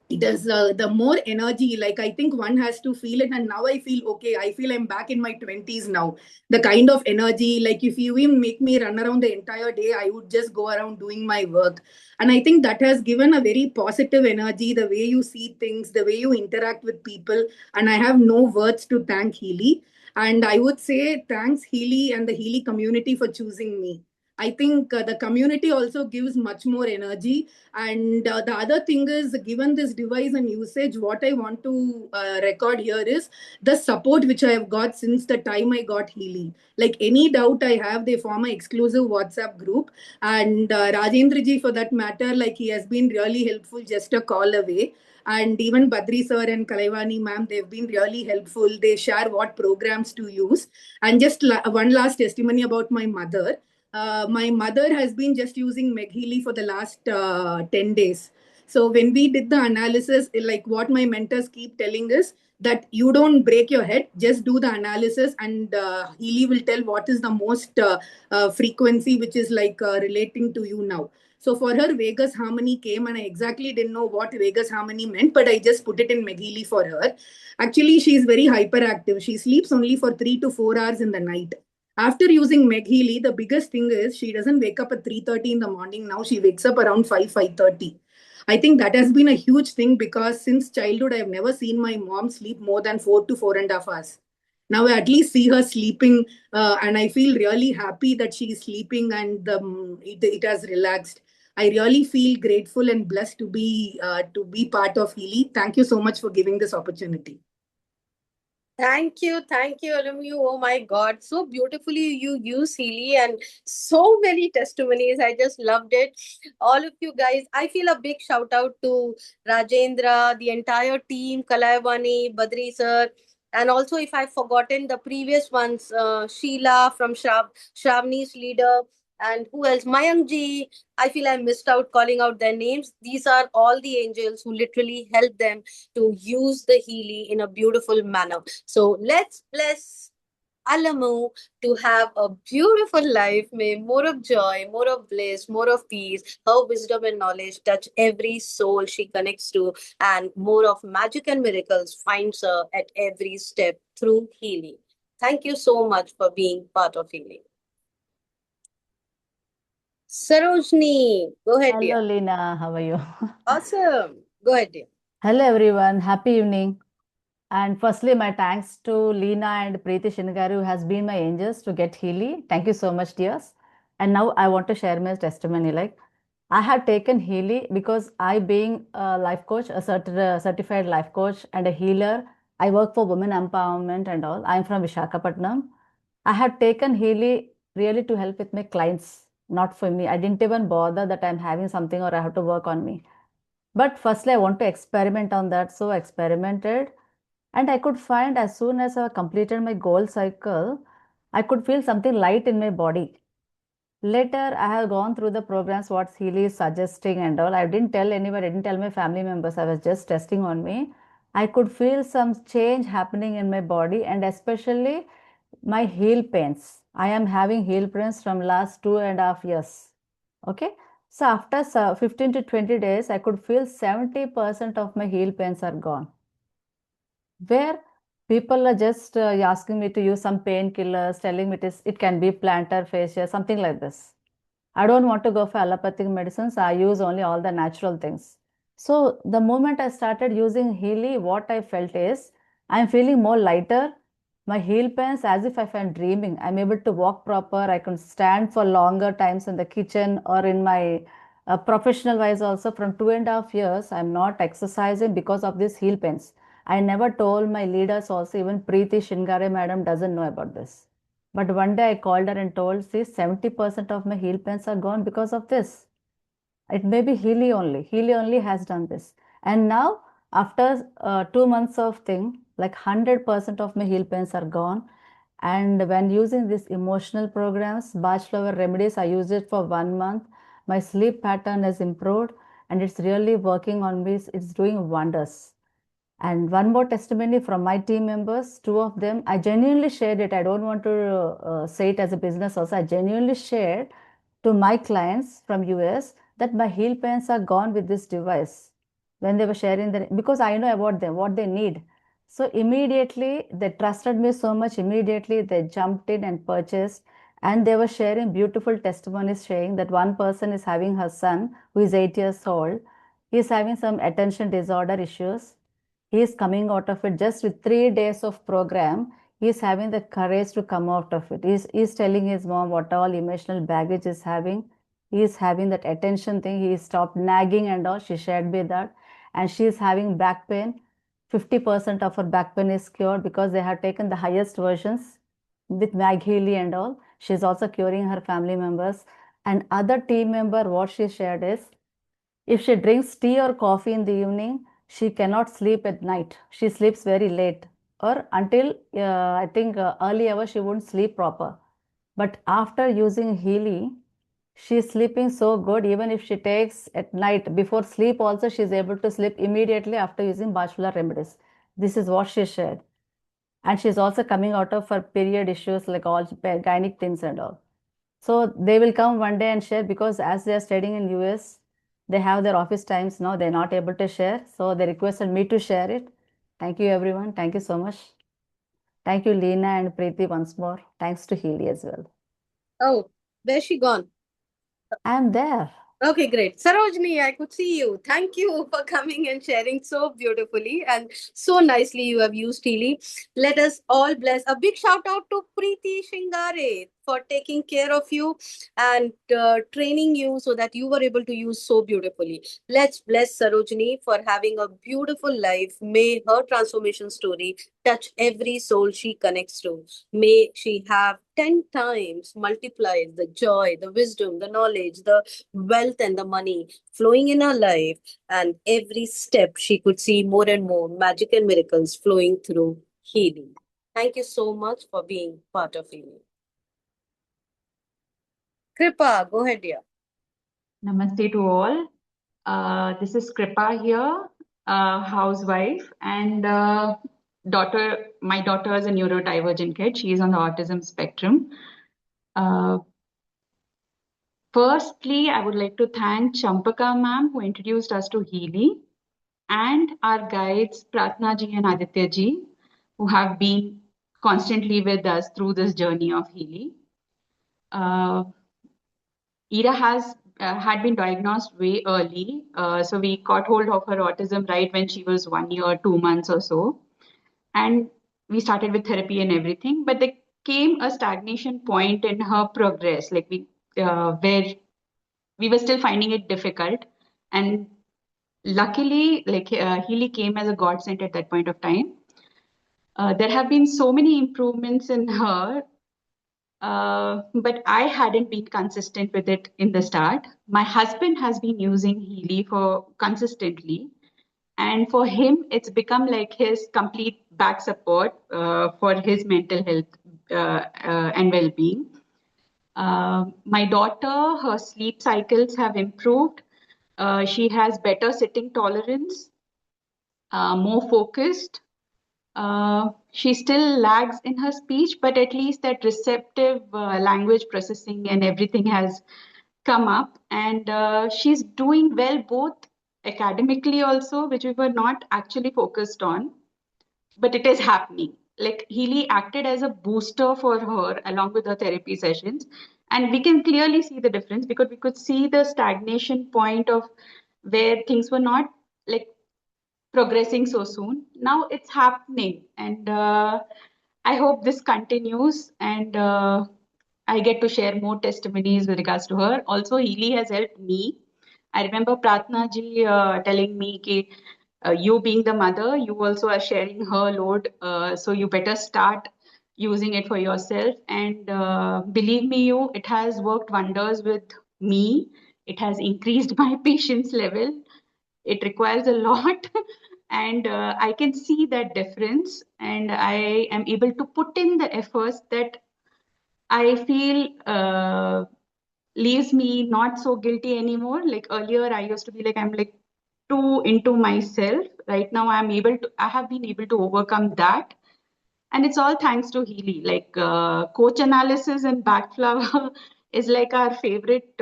it is the more energy, like I think one has to feel it. And now I feel okay. I feel I'm back in my 20s now. The kind of energy, like if you even make me run around the entire day, I would just go around doing my work. And I think that has given a very positive energy, the way you see things, the way you interact with people. And I have no words to thank Healy. And I would say thanks Healy and the Healy community for choosing me. I think the community also gives much more energy. And the other thing is, given this device and usage, what I want to record here is the support which I have got since the time I got Healy. Like any doubt I have, they form an exclusive WhatsApp group. And Rajendra ji, for that matter, like he has been really helpful, just a call away. And even Badri sir and Kalevani ma'am, they've been really helpful. They share what programs to use. And just one last testimony about my mother. My mother has been just using Meg Healy for the last 10 days. So when we did the analysis, like what my mentors keep telling us, that you don't break your head, just do the analysis, and Healy will tell what is the most frequency which is like relating to you now. So for her, Vegas harmony came, and I exactly didn't know what Vegas harmony meant, but I just put it in Meg Healy for her. Actually, she is very hyperactive. She sleeps only for 3 to 4 hours in the night. After using Meg Healy, the biggest thing is she doesn't wake up at 3:30 in the morning. Now she wakes up around 5:30. I think that has been a huge thing, because since childhood, I've never seen my mom sleep more than 4 to 4.5 hours. Now I at least see her sleeping, and I feel really happy that she is sleeping, and it has relaxed. I really feel grateful and blessed to be part of Healy. Thank you so much for giving this opportunity. Thank you, Alamu. Oh my God, so beautifully you use Healy, and so many testimonies. I just loved it. All of you guys, I feel a big shout out to Rajendra, the entire team, Kalayavani, Badri sir, and also if I've forgotten the previous ones, Sheila from Shravani's leader, and who else? Mayank ji. I feel I missed out calling out their names. These are all the angels who literally help them to use the Healy in a beautiful manner. So let's bless Alamu to have a beautiful life. May more of joy, more of bliss, more of peace. Her wisdom and knowledge touch every soul she connects to, and more of magic and miracles finds her at every step through healing. Thank you so much for being part of healing. Sarojini, go ahead, Hello, dear. Lina. How are you? Awesome. Go ahead, dear. Hello, everyone. Happy evening. And firstly, my thanks to Lina and Preeti Shingaru, who has been my angels to get Healy. Thank you so much, dears. And now I want to share my testimony. Like, I have taken Healy because I, being a life coach, a certified life coach, and a healer, I work for women empowerment and all. I'm from Visakhapatnam. I have taken Healy really to help with my clients, not for me. I didn't even bother that I'm having something or I have to work on me. But firstly, I want to experiment on that. So I experimented, and I could find as soon as I completed my goal cycle, I could feel something light in my body. Later, I have gone through the programs what Healy is suggesting and all. I didn't tell anybody, I didn't tell my family members. I was just testing on me. I could feel some change happening in my body, and especially my heel pains. I am having heel pains from last 2.5 years. Okay. So after 15 to 20 days, I could feel 70% of my heel pains are gone. Where people are just asking me to use some painkillers, telling me it can be plantar fascia, something like this. I don't want to go for allopathic medicines. I use only all the natural things. So the moment I started using Healy, what I felt is I'm feeling more lighter. My heel pains as if I'm dreaming. I'm able to walk proper. I can stand for longer times in the kitchen or in my professional wise also. From 2.5 years, I'm not exercising because of these heel pains. I never told my leaders also, even Preeti Shingare madam doesn't know about this. But one day I called her and told, see, 70% of my heel pains are gone because of this. It may be Healy only. Healy only has done this. And now, after 2 months of thing, like 100% of my heel pains are gone. And when using these emotional programs, Bach Flower remedies, I used it for 1 month. My sleep pattern has improved and it's really working on me. It's doing wonders. And one more testimony from my team members, two of them, I genuinely shared it. I don't want to say it as a business also. I genuinely shared to my clients from US that my heel pains are gone with this device when they were sharing because I know about them, what they need. So immediately they trusted me so much. Immediately they jumped in and purchased, and they were sharing beautiful testimonies saying that one person is having her son who is 8 years old. He is having some attention disorder issues. He is coming out of it just with 3 days of program. He is having the courage to come out of it. He's telling his mom what all emotional baggage is having. He is having that attention thing. He stopped nagging and all. She shared me that. And she is having back pain. 50% of her back pain is cured because they have taken the highest versions with Mag Healy and all. She's also curing her family members. And other team member, what she shared is, if she drinks tea or coffee in the evening, she cannot sleep at night. She sleeps very late or until I think early hours she won't sleep proper. But after using Healy, she's sleeping so good. Even if she takes at night before sleep, also she's able to sleep immediately after using Bachelor remedies. This is what she shared. And she's also coming out of her period issues like all gynec things and all. So they will come one day and share because as they are studying in US, they have their office times now. They're not able to share. So they requested me to share it. Thank you, everyone. Thank you so much. Thank you, Leena and Preeti, once more. Thanks to Healy as well. Oh, where's she gone? I'm there. Okay, great. Sarojini, I could see you. Thank you for coming and sharing so beautifully and so nicely you have used Healy. Let us all bless. A big shout out to Preeti Shingare for taking care of you and training you so that you were able to use so beautifully. Let's bless Sarojini for having a beautiful life. May her transformation story touch every soul she connects to. May she have 10 times multiplied the joy, the wisdom, the knowledge, the wealth and the money flowing in her life, and every step she could see more and more magic and miracles flowing through Healy. Thank you so much for being part of Healy. Kripa, go ahead, dear. Namaste to all. This is Kripa here, housewife, and my daughter is a neurodivergent kid. She is on the autism spectrum. Firstly, I would like to thank Champaka ma'am who introduced us to Healy, and our guides Pratna ji and Aditya ji, who have been constantly with us through this journey of Healy. Ira had been diagnosed way early, so we caught hold of her autism right when she was 1 year, 2 months or so, and we started with therapy and everything. But there came a stagnation point in her progress, like where we were still finding it difficult, and luckily, Healy came as a godsend at that point of time. There have been so many improvements in her. But I hadn't been consistent with it in the start. My husband has been using Healy for consistently, and for him, it's become like his complete back support for his mental health and well-being. My daughter, her sleep cycles have improved. She has better sitting tolerance, more focused. She still lags in her speech, but at least that receptive language processing and everything has come up. And she's doing well both academically also, which we were not actually focused on, but it is happening. Like Healy acted as a booster for her along with her therapy sessions. And we can clearly see the difference because we could see the stagnation point of where things were not like progressing so soon. Now it's happening, and I hope this continues, and I get to share more testimonies with regards to her. Also, Healy has helped me. I remember Pratna ji telling me कि you being the mother, you also are sharing her load, so you better start using it for yourself. And believe me, it has worked wonders with me. It has increased my patience level. It requires a lot, and I can see that difference, and I am able to put in the efforts that I feel leaves me not so guilty anymore. Like earlier, I used to be like, I'm like too into myself. Right now, I have been able to overcome that. And it's all thanks to Healy. Like coach analysis and backflower is like our favorite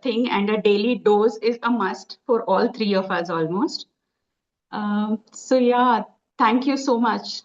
thing, and a daily dose is a must for all three of us almost. So yeah, thank you so much.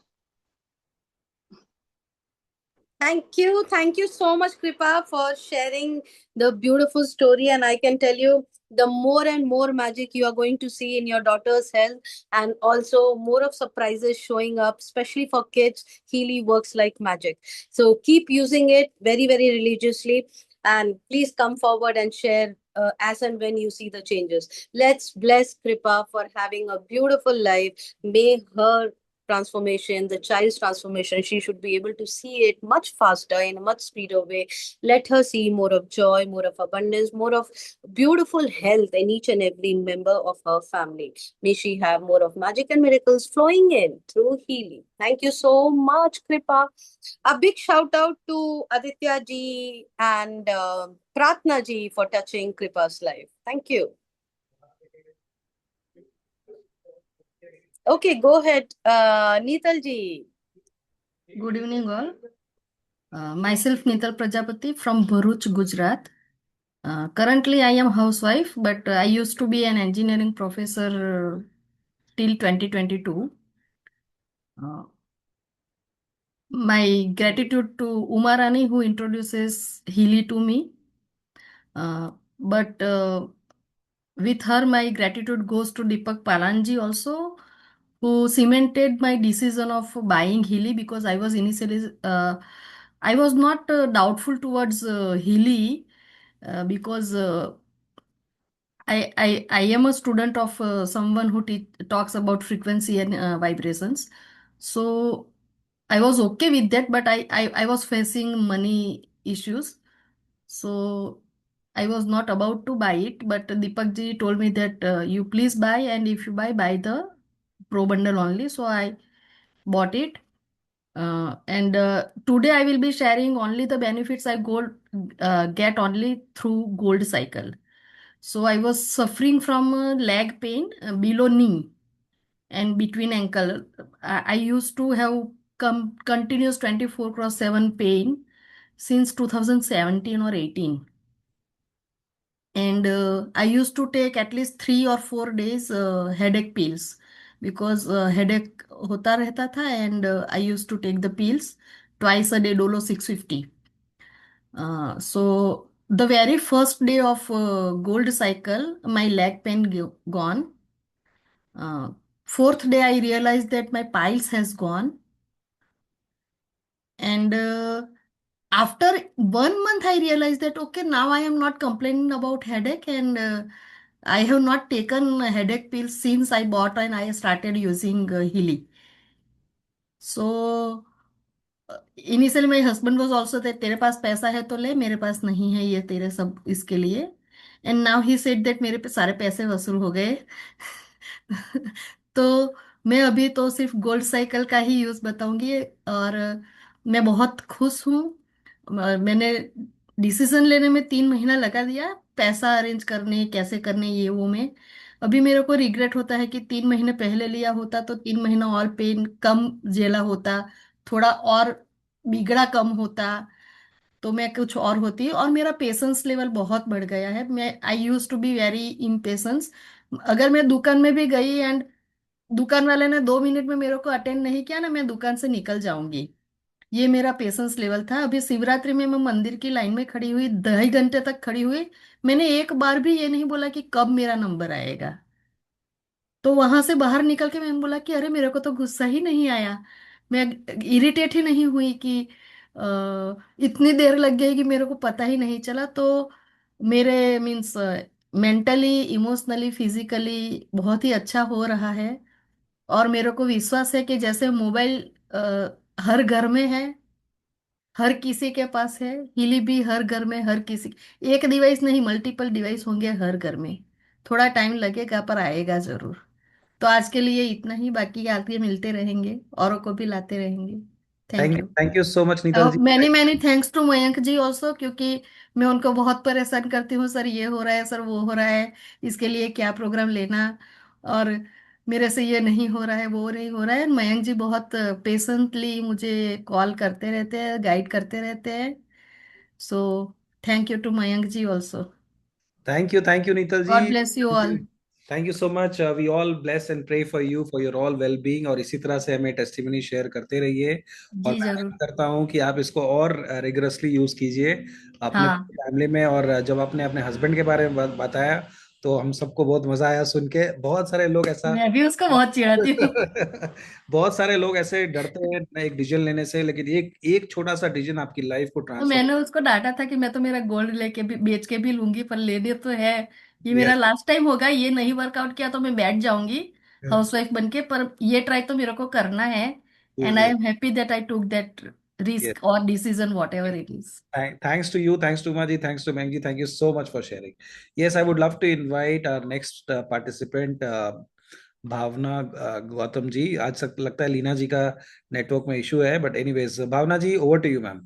Thank you so much, Kripa, for sharing the beautiful story. And I can tell you, the more and more magic you are going to see in your daughter's health, and also more of surprises showing up, especially for kids. Healy works like magic. So keep using it very, very religiously. And please come forward and share as and when you see the changes. Let's bless Kripa for having a beautiful life. May her transformation, the child's transformation, she should be able to see it much faster in a much speeder way. Let her see more of joy, more of abundance, more of beautiful health in each and every member of her family. May she have more of magic and miracles flowing in through Healy. Thank you so much, Kripa. A big shout out to Aditya ji and Pratna ji for touching Kripa's life. Thank you. Okay, go ahead, Neetal ji. Good evening, all. Myself, Neetal Prajapati from Bharuch, Gujarat. Currently, I am housewife, but I used to be an engineering professor till 2022. My gratitude to Umarani, who introduces Healy to me. But with her, my gratitude goes to Deepak Palanji also, who cemented my decision of buying Healy, because I was initially I was not doubtful towards Healy because I am a student of someone who talks about frequency and vibrations. So I was okay with that, but I was facing money issues. So I was not about to buy it, but Deepak ji told me that you please buy, and if you buy the Pro bundle only. So I bought it. And today I will be sharing only the benefits I get only through Gold Cycle. So I was suffering from leg pain below knee. and between ankle. I used to have continuous 24/7 pain since 2017 or 18. And I used to take at least 3 or 4 days headache pills because headache hota rehta tha, and I used to take the pills twice a day, Dolo 650. So the very first day of gold cycle, my leg pain gone. Uh, Fourth day, I realized that my piles has gone. And after 1 month, I realized that, okay, now I am not complaining about headache, and I have not taken headache pills since I bought and I started using Healy. So initially my husband was also that तेरे पास पैसा है तो ले, मेरे पास नहीं है, ये तेरे सब इसके लिए. And now he said that मेरे पे सारे पैसे वसूल हो गए. तो मैं अभी तो सिर्फ गोल्ड साइकिल का ही यूज बताऊंगी. और मैं बहुत खुश हूँ. मैंने डिसीजन लेने में 3 महीना लगा दिया, पैसा अरेंज करने कैसे करने ये वो में. अभी मेरे को रिग्रेट होता है कि 3 महीने पहले लिया होता तो 3 महीना और पेन कम झेला होता, थोड़ा और बिगड़ा कम होता, तो मैं कुछ और होती. और मेरा पेशेंस लेवल बहुत बढ़ गया है. मैं I use to be very impatience. अगर मैं दुकान में भी गई एंड दुकान वाले ने 2 मिनट में मेरे को अटेंड नहीं किया ना, मैं दुकान से निकल जाऊंगी. ये मेरा पेशेंस लेवल था. अभी शिवरात्रि में मैं मंदिर की लाइन में खड़ी हुई, 2.5 घंटे तक खड़ी हुई. मैंने एक बार भी ये नहीं बोला कि कब मेरा नंबर आएगा. तो वहां से बाहर निकल के मैंने बोला कि अरे मेरे को तो गुस्सा ही नहीं आया, मैं इरिटेट ही नहीं हुई कि इतनी देर लग गई कि मेरे को पता ही नहीं चला. तो मेरे मीन्स मेंटली, इमोशनली, फिजिकली बहुत ही अच्छा हो रहा है. और मेरे को विश्वास है कि जैसे मोबाइल हर घर में है, हर किसी के पास है, हिली भी हर घर में, हर किसी, एक डिवाइस नहीं मल्टीपल डिवाइस होंगे हर घर में. थोड़ा टाइम लगेगा पर आएगा जरूर. तो आज के लिए इतना ही, बाकी आगे मिलते रहेंगे, औरों को भी लाते रहेंगे. Thank you. Thank you so much Neetal ji. Many many thanks to Mayank ji also, क्योंकि मैं उनको बहुत परेशान करती हूँ, सर ये हो रहा है, सर वो हो रहा है, इसके लिए क्या प्रोग्राम लेना, और मेरे से ये नहीं हो रहा है, वो नहीं हो रहा है. मयंक जी बहुत पेशेंटली मुझे कॉल करते रहते हैं, गाइड करते रहते हैं. So thank you to Mayank ji also. Thank you, Nital गॉड ji. Bless you all. Thank you so much. We all bless and pray for you for your all well-being. और इसी तरह से हमें टेस्टिमनी शेयर करते रहिए. और जी मैं जरूर. आशा करता हूँ कि आप इसको और रिगरसली यूज कीजिए अपने हाँ. फैमिली में. और जब आपने अपने हस्बैंड के बारे में बताया तो हम सबको बहुत मजा आया सुन के. बहुत सारे लोग ऐसा मैं भी उसको बहुत चिढ़ाती हूँ. बहुत सारे लोग ऐसे डरते हैं एक डिसीजन लेने से, लेकिन एक एक छोटा सा डिसीजन आपकी लाइफ को तो ट्रांसफॉर्म. मैंने उसको डांटा था कि मैं तो मेरा गोल्ड लेके भी बेच के भी लूंगी, पर लेने तो है, ये मेरा यस. लास्ट टाइम होगा, ये नहीं वर्कआउट किया तो मैं बैठ जाऊंगी हाउसवाइफ बन के, पर ये ट्राई तो मेरे को करना है. And I am happy that I took that Yes. Risk और decision whatever it is. Thanks to you, thanks to Maji, thanks to Mengji. Thank you so much for sharing. Yes, I would love to invite our next participant, भावना गौतम जी. आज तक लगता है लीना जी का network में issue है, but anyways Bhavna ji, over to you ma'am.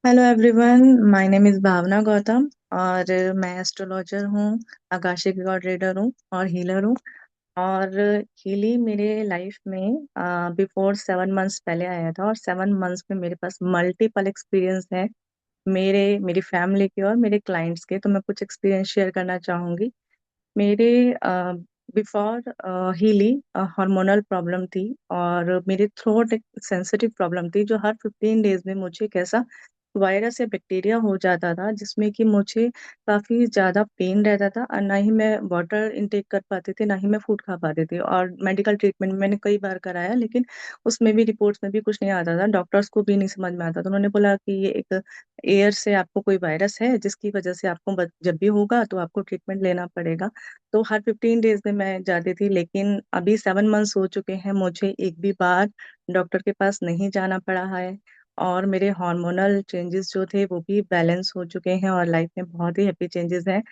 Hello everyone, my name is Bhavna Gautam और मैं astrologer हूँ, आकाशिक रिकॉर्ड रीडर हूँ और हीलर हूँ. और हीली मेरे लाइफ में बिफोर 7 मंथ्स पहले आया था, और 7 मंथ्स में मेरे पास मल्टीपल एक्सपीरियंस है मेरी फैमिली के और मेरे क्लाइंट्स के. तो मैं कुछ एक्सपीरियंस शेयर करना चाहूँगी. मेरे बिफोर हीली हार्मोनल प्रॉब्लम थी, और मेरे थ्रोट एक सेंसिटिव प्रॉब्लम थी, जो हर 15 डेज में मुझे कैसा वायरस या बैक्टीरिया हो जाता था, जिसमें कि मुझे काफ़ी ज़्यादा पेन रहता था, और ना ही मैं वाटर इनटेक कर पाती थी, ना ही मैं फूड खा पाती थी. और मेडिकल ट्रीटमेंट मैंने कई बार कराया, लेकिन उसमें भी रिपोर्ट्स में भी कुछ नहीं आता था. डॉक्टर्स को भी नहीं समझ में आता था. उन्होंने बोला कि ये एक एयर से आपको कोई वायरस है, जिसकी वजह से आपको जब भी होगा तो आपको ट्रीटमेंट लेना पड़ेगा. तो हर 15 डेज में मैं जाती थी, लेकिन अभी 7 मंथ्स हो चुके हैं, मुझे एक भी बार डॉक्टर के पास नहीं जाना पड़ा है. और मेरे हार्मोनल चेंजेस जो थे वो भी बैलेंस हो चुके हैं, और लाइफ में बहुत ही हैप्पी चेंजेस हैं.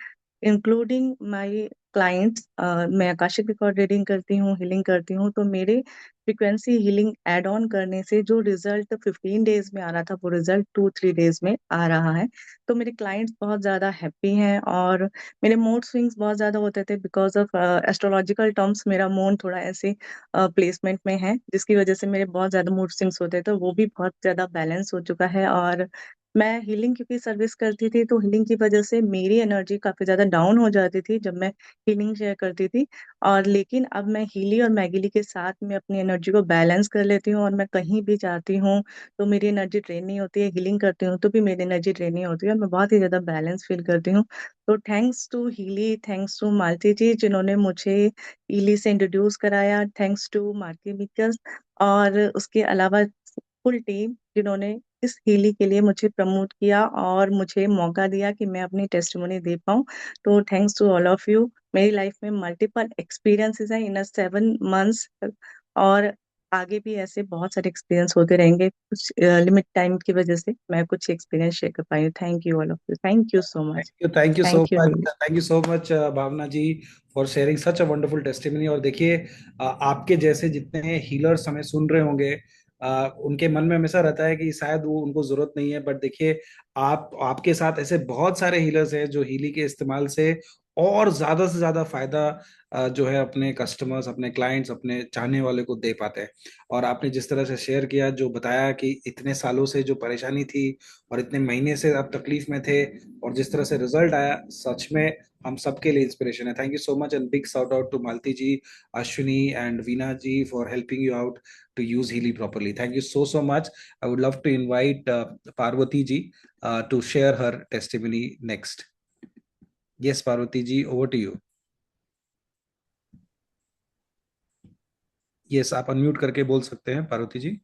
Including my clients. मैं आकाशिक रिकॉर्ड रीडिंग करती हूँ, हीलिंग करती हूँ, तो मेरे फ्रीक्वेंसी हीलिंग एड ऑन करने से जो रिजल्ट 15 डेज में आ रहा था वो रिजल्ट 2-3 डेज में आ रहा है। तो मेरे क्लाइंट्स बहुत ज्यादा हैप्पी हैं और मेरे मूड स्विंग्स बहुत ज्यादा होते थे बिकॉज ऑफ एस्ट्रोलॉजिकल टर्म्स। मेरा मून थोड़ा ऐसे प्लेसमेंट में है जिसकी वजह से मेरे बहुत ज्यादा मूड स्विंग्स होते थे, तो वो भी बहुत ज्यादा बैलेंस हो चुका है। और मैं हीलिंग क्योंकि सर्विस करती थी तो हीलिंग की वजह से मेरी एनर्जी काफी ज्यादा डाउन हो जाती थी जब मैं हीलिंग शेयर करती थी। और लेकिन अब मैं हीली और मैगिली के साथ में अपनी एनर्जी को बैलेंस कर लेती हूँ और मैं कहीं भी जाती हूँ तो मेरी एनर्जी ड्रेन नहीं होती है, हीलिंग करती हूँ तो भी मेरी एनर्जी ड्रेन नहीं होती है और मैं बहुत ही ज्यादा बैलेंस फील करती हूँ। तो thanks to Healy, thanks to Malti ji जिन्होंने मुझे हीली से इंट्रोड्यूस कराया, थैंक्स टू मार्की मिकस, और उसके अलावा फुल टीम जिन्होंने इस हीली के लिए मुझे प्रमोट किया और मुझे मौका दिया कि मैं अपनी टेस्टिमोनी दे पाऊँ। तो thanks to all of you. मेरी लाइफ में मल्टीपल एक्सपीरियंसेस हैं इन 7 मंथ्स और आगे भी ऐसे बहुत सारे एक्सपीरियंस होते रहेंगे। कुछ लिमिट टाइम की वजह से मैं कुछ एक्सपीरियंस शेयर कर पाई हूँ। Thank you all of you, thank you so much. Thank you so thank you much. Healy. Thank you so much, Bhavna ji, for sharing such a wonderful testimony. और देखिए, आपके जैसे जितने हीलर्स हमें सुन रहे होंगे, उनके मन में हमेशा रहता है कि शायद वो उनको जरूरत नहीं है, बट देखिए, आपके साथ ऐसे बहुत सारे हीलर्स हैं जो हीली के इस्तेमाल से और ज्यादा से ज्यादा फायदा जो है अपने कस्टमर्स, अपने क्लाइंट्स, अपने चाहने वाले को दे पाते हैं। और आपने जिस तरह से शेयर किया, जो बताया कि इतने सालों से जो परेशानी थी और इतने महीने से आप तकलीफ में थे और जिस तरह से रिजल्ट आया, सच में हम सबके लिए इंस्पिरेशन है। Thank you so much and big shout out to Malti ji, Ashwini and Veena ji for helping you out to use Healy properly. Thank you so much. I would love to invite Parvati ji to share her testimony next. Yes, Parvati ji, over to you. Yes, आप unmute करके बोल सकते हैं Parvati ji.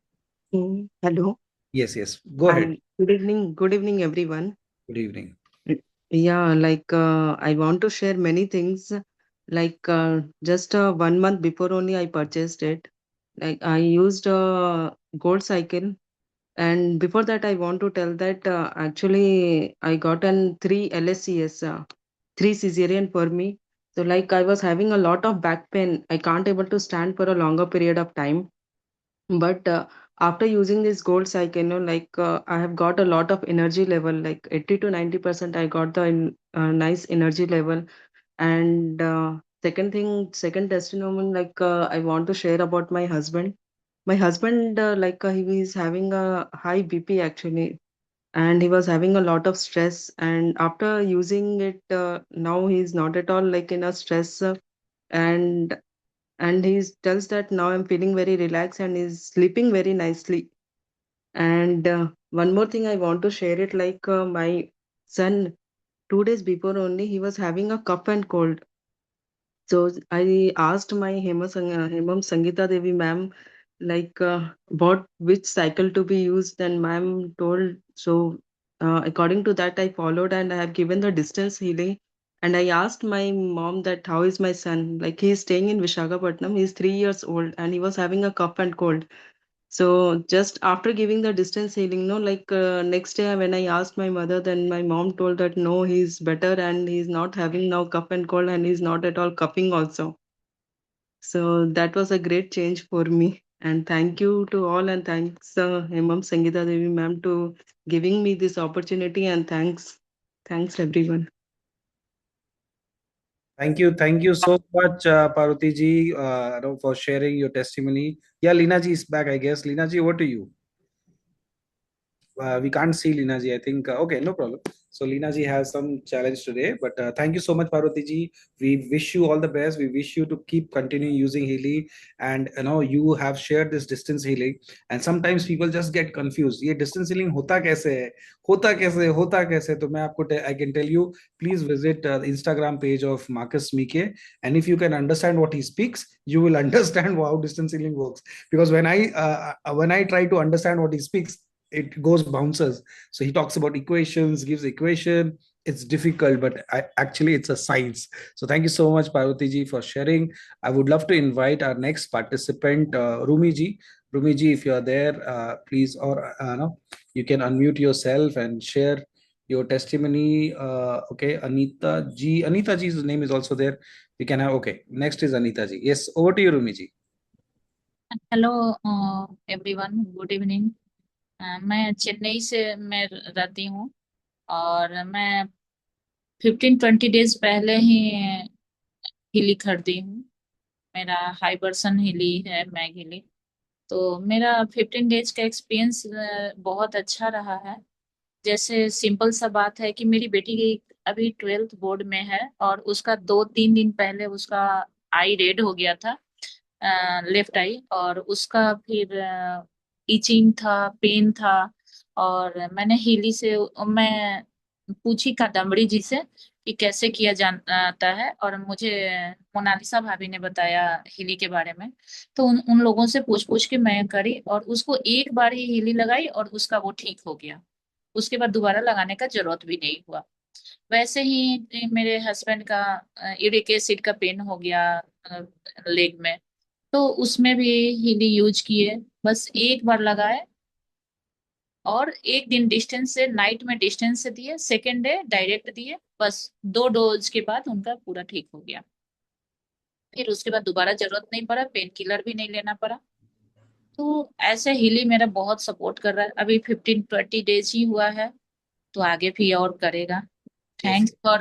Hello. Yes, yes, go ahead. Good evening, everyone. Good evening. Yeah, I want to share many things. Just 1 month before only I purchased it. Like I used a gold cycle, and before that I want to tell that actually I got an 3 LSCS, 3 cesarean for me. So like I was having a lot of back pain. I can't able to stand for a longer period of time. But after using this gold cycle, I have got a lot of energy level, like 80 to 90%. I got the nice energy level. And second testimony, I want to share about my husband. My husband, he is having a high BP actually, and he was having a lot of stress. And after using it, now he's not at all like in a stress. And he tells that now I'm feeling very relaxed and is sleeping very nicely. And one more thing I want to share it, my son 2 days before only he was having a cough and cold. So I asked my Hemam Sangeeta Devi ma'am which cycle to be used, and ma'am told. So according to that I followed and I have given the distance healing. And I asked my mom that how is my son? Like he is staying in Visakhapatnam. He's 3 years old and he was having a cough and cold. So just after giving the distance healing, next day when I asked my mother, then my mom told that no, he's better and he's not having now cough and cold and he's not at all coughing also. So that was a great change for me. And thank you to all, and thanks Hemam Sangeeta Devi ma'am to giving me this opportunity, and thanks everyone. Thank you so much, Parvati ji, for sharing your testimony. Yeah, Leena ji is back, I guess. Leena ji, over to you. We can't see Leena ji, I think. Okay, no problem. So Leena ji has some challenge today, but thank you so much, Parvati ji. We wish you all the best. We wish you to keep continuing using Healy, and you have shared this distance healing. And sometimes people just get confused. ये distance healing होता कैसे है? होता कैसे? तो मैं आपको I can tell you. Please visit the Instagram page of Marcus Mike, and if you can understand what he speaks, you will understand how distance healing works. Because when I try to understand what he speaks, it goes bounces. So he talks about equations, gives equation. It's difficult, but actually it's a science. So thank you so much, Parvati ji, for sharing. I would love to invite our next participant, Rumi ji. Rumi ji, if you are there, please, or no, you can unmute yourself and share your testimony. Okay, Anita ji's name is also there. We can have, okay, next is Anita ji. Yes, over to you, Rumi ji. Hello everyone, good evening. मैं चेन्नई से मैं रहती हूँ और मैं 15-20 days पहले ही हिली खरीदी हूँ। मेरा हाई वर्सन हिली है, मैग हिली। तो मेरा 15 डेज का एक्सपीरियंस बहुत अच्छा रहा है। जैसे सिंपल सा बात है कि मेरी बेटी की अभी 12th बोर्ड में है और उसका 2-3 दिन पहले उसका आई रेड हो गया था, लेफ्ट आई, और उसका फिर इचिंग था, पेन था। और मैंने हिली से मैं पूछी कादम्बरी जी से कि कैसे किया जाता है, और मुझे मोनालिसा भाभी ने बताया हिली के बारे में। तो उन उन लोगों से पूछ पूछ के मैं करी और उसको एक बार ही हिली लगाई और उसका वो ठीक हो गया। उसके बाद दोबारा लगाने का जरूरत भी नहीं हुआ। वैसे ही मेरे हस्बैंड का यूरिक एसिड का पेन हो गया लेग में, तो उसमें भी हिली यूज किए, बस एक बार लगाए और एक दिन डिस्टेंस से, नाइट में डिस्टेंस से दिए, सेकेंड डे डायरेक्ट दिए, बस 2 डोज के बाद उनका पूरा ठीक हो गया। फिर उसके बाद दोबारा जरूरत नहीं पड़ा, पेन किलर भी नहीं लेना पड़ा। तो ऐसे हिली मेरा बहुत सपोर्ट कर रहा है। अभी 15-20 डेज ही हुआ है, तो आगे भी और करेगा। Thanks for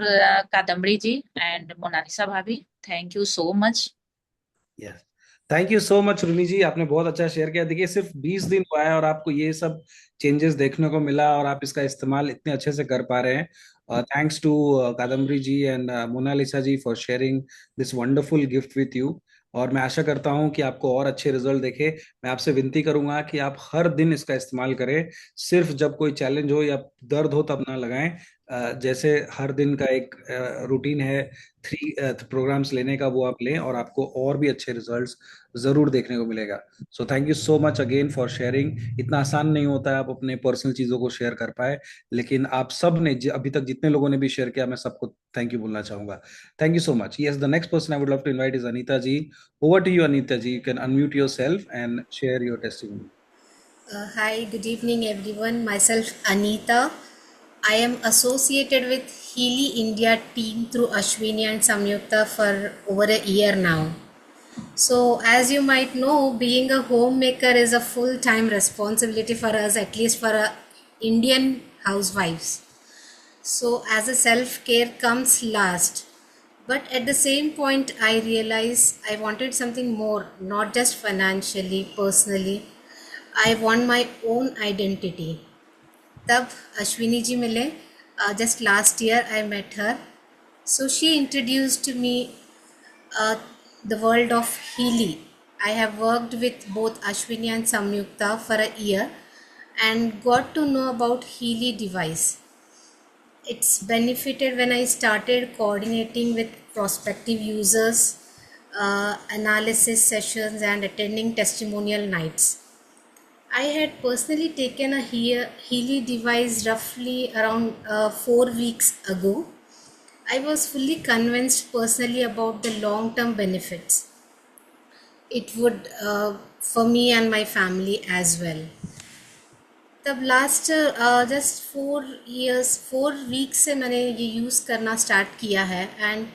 Kadambari ji and Monalisa भाभी, thank you so much. Yes, thank you so much Rumi ji, आपने बहुत अच्छा शेयर किया। देखिए, सिर्फ 20 दिन हुआ है और आपको ये सब चेंजेस देखने को मिला और आप इसका इस्तेमाल इतने अच्छे से कर पा रहे हैं। Thanks to Kadambari ji and Monalisa ji for sharing this wonderful gift with you. और मैं आशा करता हूं कि आपको और अच्छे रिजल्ट देखे। मैं आपसे विनती करूंगा कि आप हर दिन इसका इस्तेमाल करें, सिर्फ जब कोई चैलेंज हो या दर्द हो तब ना लगाएं। जैसे हर दिन का एक रूटीन है 3 प्रोग्राम्स लेने का, वो आप लें और आपको और भी अच्छे रिजल्ट्स जरूर देखने को मिलेगा। सो thank you so much again for sharing. इतना आसान नहीं होता है आप अपने पर्सनल चीजों को शेयर कर पाए, लेकिन आप सब ने अभी तक जितने लोगों ने भी शेयर किया, मैं सबको थैंक यू बोलना चाहूंगा। Thank you so much. Yes, the next person I would love to invite is Anita ji. Over to you Anita ji, you can unmute yourself and share your testimony. Hi, good evening everyone. Myself Anita. I am associated with Healy India team through Ashwini and Samyukta for over a year now. So as you might know, being a homemaker is a full-time responsibility for us, at least for Indian housewives. So as a self-care comes last. But at the same point, I realized I wanted something more, not just financially, personally. I want my own identity. तब अश्विनी जी मिले, just last year I met her. So she introduced me the world of Healy. I have worked with both Ashwini and Samyukta for a year and got to know about Healy device. It's benefited when I started coordinating with prospective users, analysis sessions and attending testimonial nights. I had personally taken a Healy device roughly around 4 weeks ago. I was fully convinced personally about the long-term benefits it would for me and my family as well. तब last just 4 weeks से मैंने ये use करना start किया है and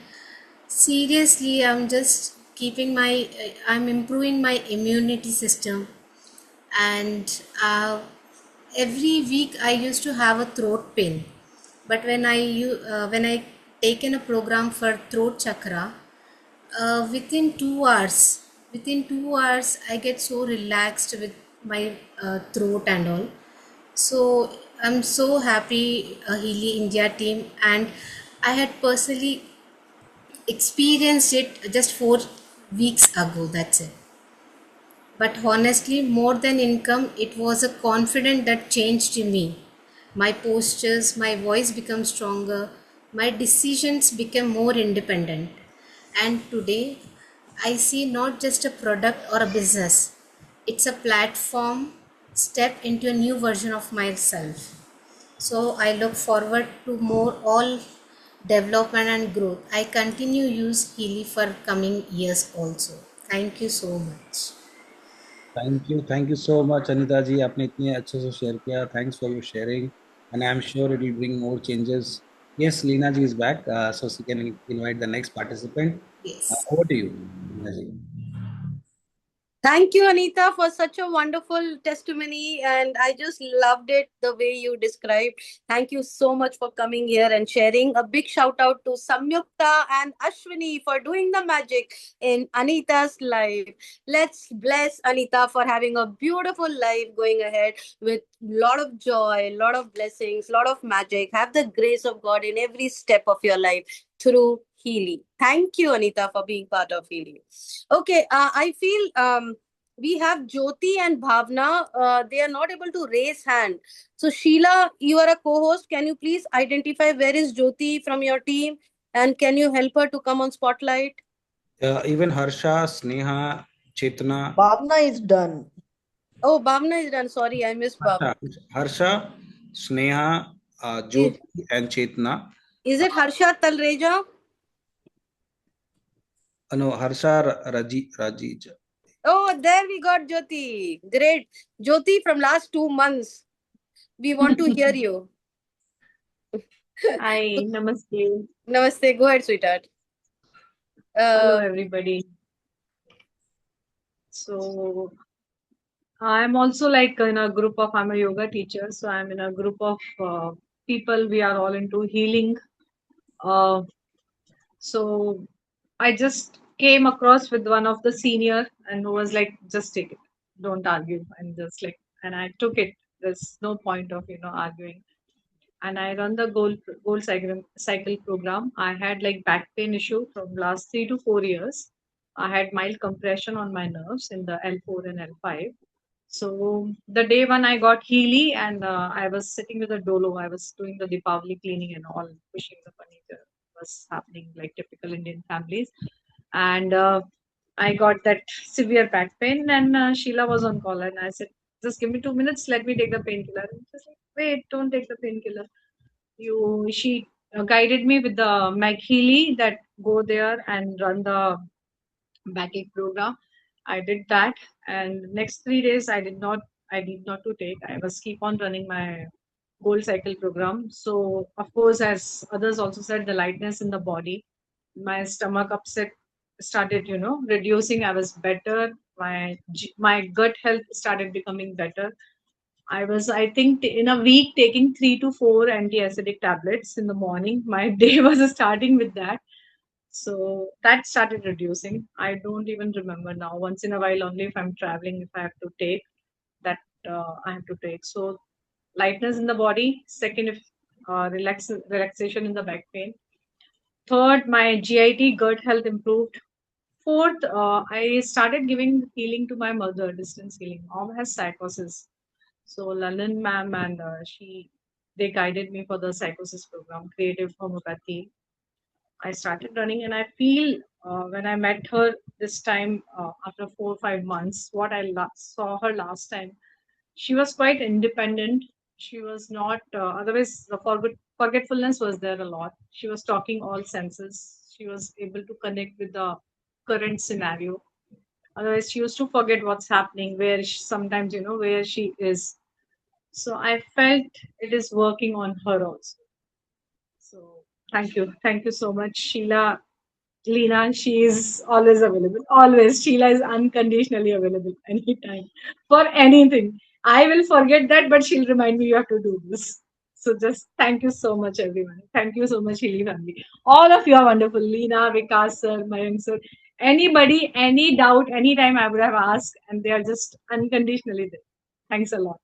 seriously I am just keeping my I am improving my immunity system and every week I used to have a throat pain, but when I taken a program for throat chakra, within 2 hours I get so relaxed with my throat and all. So I'm so happy Healy India team, and I had personally experienced it just 4 weeks ago, that's it. But honestly, more than income, it was a confidence that changed me. My postures, my voice became stronger, my decisions became more independent. And today, I see not just a product or a business, it's a platform, step into a new version of myself. So I look forward to more all development and growth. I continue use Healy for coming years also. Thank you so much. Thank you so much Anita ji, आपने इतने अच्छे से share किया। Thanks for your sharing. and I'm sure it will bring more changes. Yes, Leena ji is back, so she can invite the next participant. Yes. Over to you, Leena ji. Thank you, Anita, for such a wonderful testimony. And I just loved it the way you described. Thank you so much for coming here and sharing. A big shout out to Samyukta and Ashwini for doing the magic in Anita's life. Let's bless Anita for having a beautiful life going ahead with lot of joy, lot of blessings, lot of magic. Have the grace of God in every step of your life through Healy. Thank you, Anita, for being part of Healy. Okay, I feel we have Jyoti and Bhavna. They are not able to raise hand. So Sheila, you are a co-host. Can you please identify where is Jyoti from your team, and can you help her to come on spotlight? Even Harsha, Sneha, Chetna, Bhavna is done. Oh, Bhavna is done. Sorry, I missed Bhavna. Harsha, Sneha, Jyoti, and Chetna. Is it Harsha Talreja? No, Harsha Rajij. Oh, there we got Jyoti. Great. Jyoti, from last 2 months, we want to hear you. Hi, namaste. Namaste. Go ahead, sweetheart. Hello, everybody. So, I'm also like in a group of, I'm a yoga teacher, so I'm in a group of people. We are all into healing. So, I just came across with one of the senior and who was like, just take it, don't argue. And just like, and I took it. There's no point of, arguing. And I run the goal cycle program. I had like back pain issue from last 3 to 4 years. I had mild compression on my nerves in the L4 and L5. So the day when I got Healy and I was sitting with a dolo, I was doing the Deepavali cleaning and all, pushing the furniture was happening like typical Indian families. And I got that severe back pain and Sheila was on call and I said, just give me 2 minutes, let me take the painkiller. And she's like, wait, don't take the painkiller. She guided me with the Meg Healy that go there and run the backache program. I did that, and next 3 days I did not to take. I was keep on running my gold cycle program. So of course, as others also said, the lightness in the body, my stomach upset started, reducing. I was better. My gut health started becoming better. I was, I think, in a week taking 3 to 4 anti-acidic tablets in the morning. My day was starting with that. So that started reducing. I don't even remember now. Once in a while, only if I'm traveling, if I have to take that, I have to take. So lightness in the body. Second, if relaxation in the back pain. Third, my GIT gut health improved. Fourth, I started giving healing to my mother, distance healing. Mom has psychosis. So London ma'am and they guided me for the psychosis program, creative homeopathy. I started running and I feel when I met her this time after 4 or 5 months, what I saw her last time, she was quite independent. She was not, otherwise the forgetfulness was there a lot. She was talking all senses. She was able to connect with the current scenario. Otherwise, she used to forget what's happening, where sometimes, where she is. So I felt it is working on her also. So thank you. Thank you so much, Sheila. Leena, she is always available. Always. Sheila is unconditionally available anytime for anything. I will forget that, but she'll remind me you have to do this. So just thank you so much, everyone. Thank you so much, Healy family. All of you are wonderful. Leena, Vikas sir, Mayank sir. Anybody, any doubt, anytime I would have asked, and they are just unconditionally there. Thanks a lot.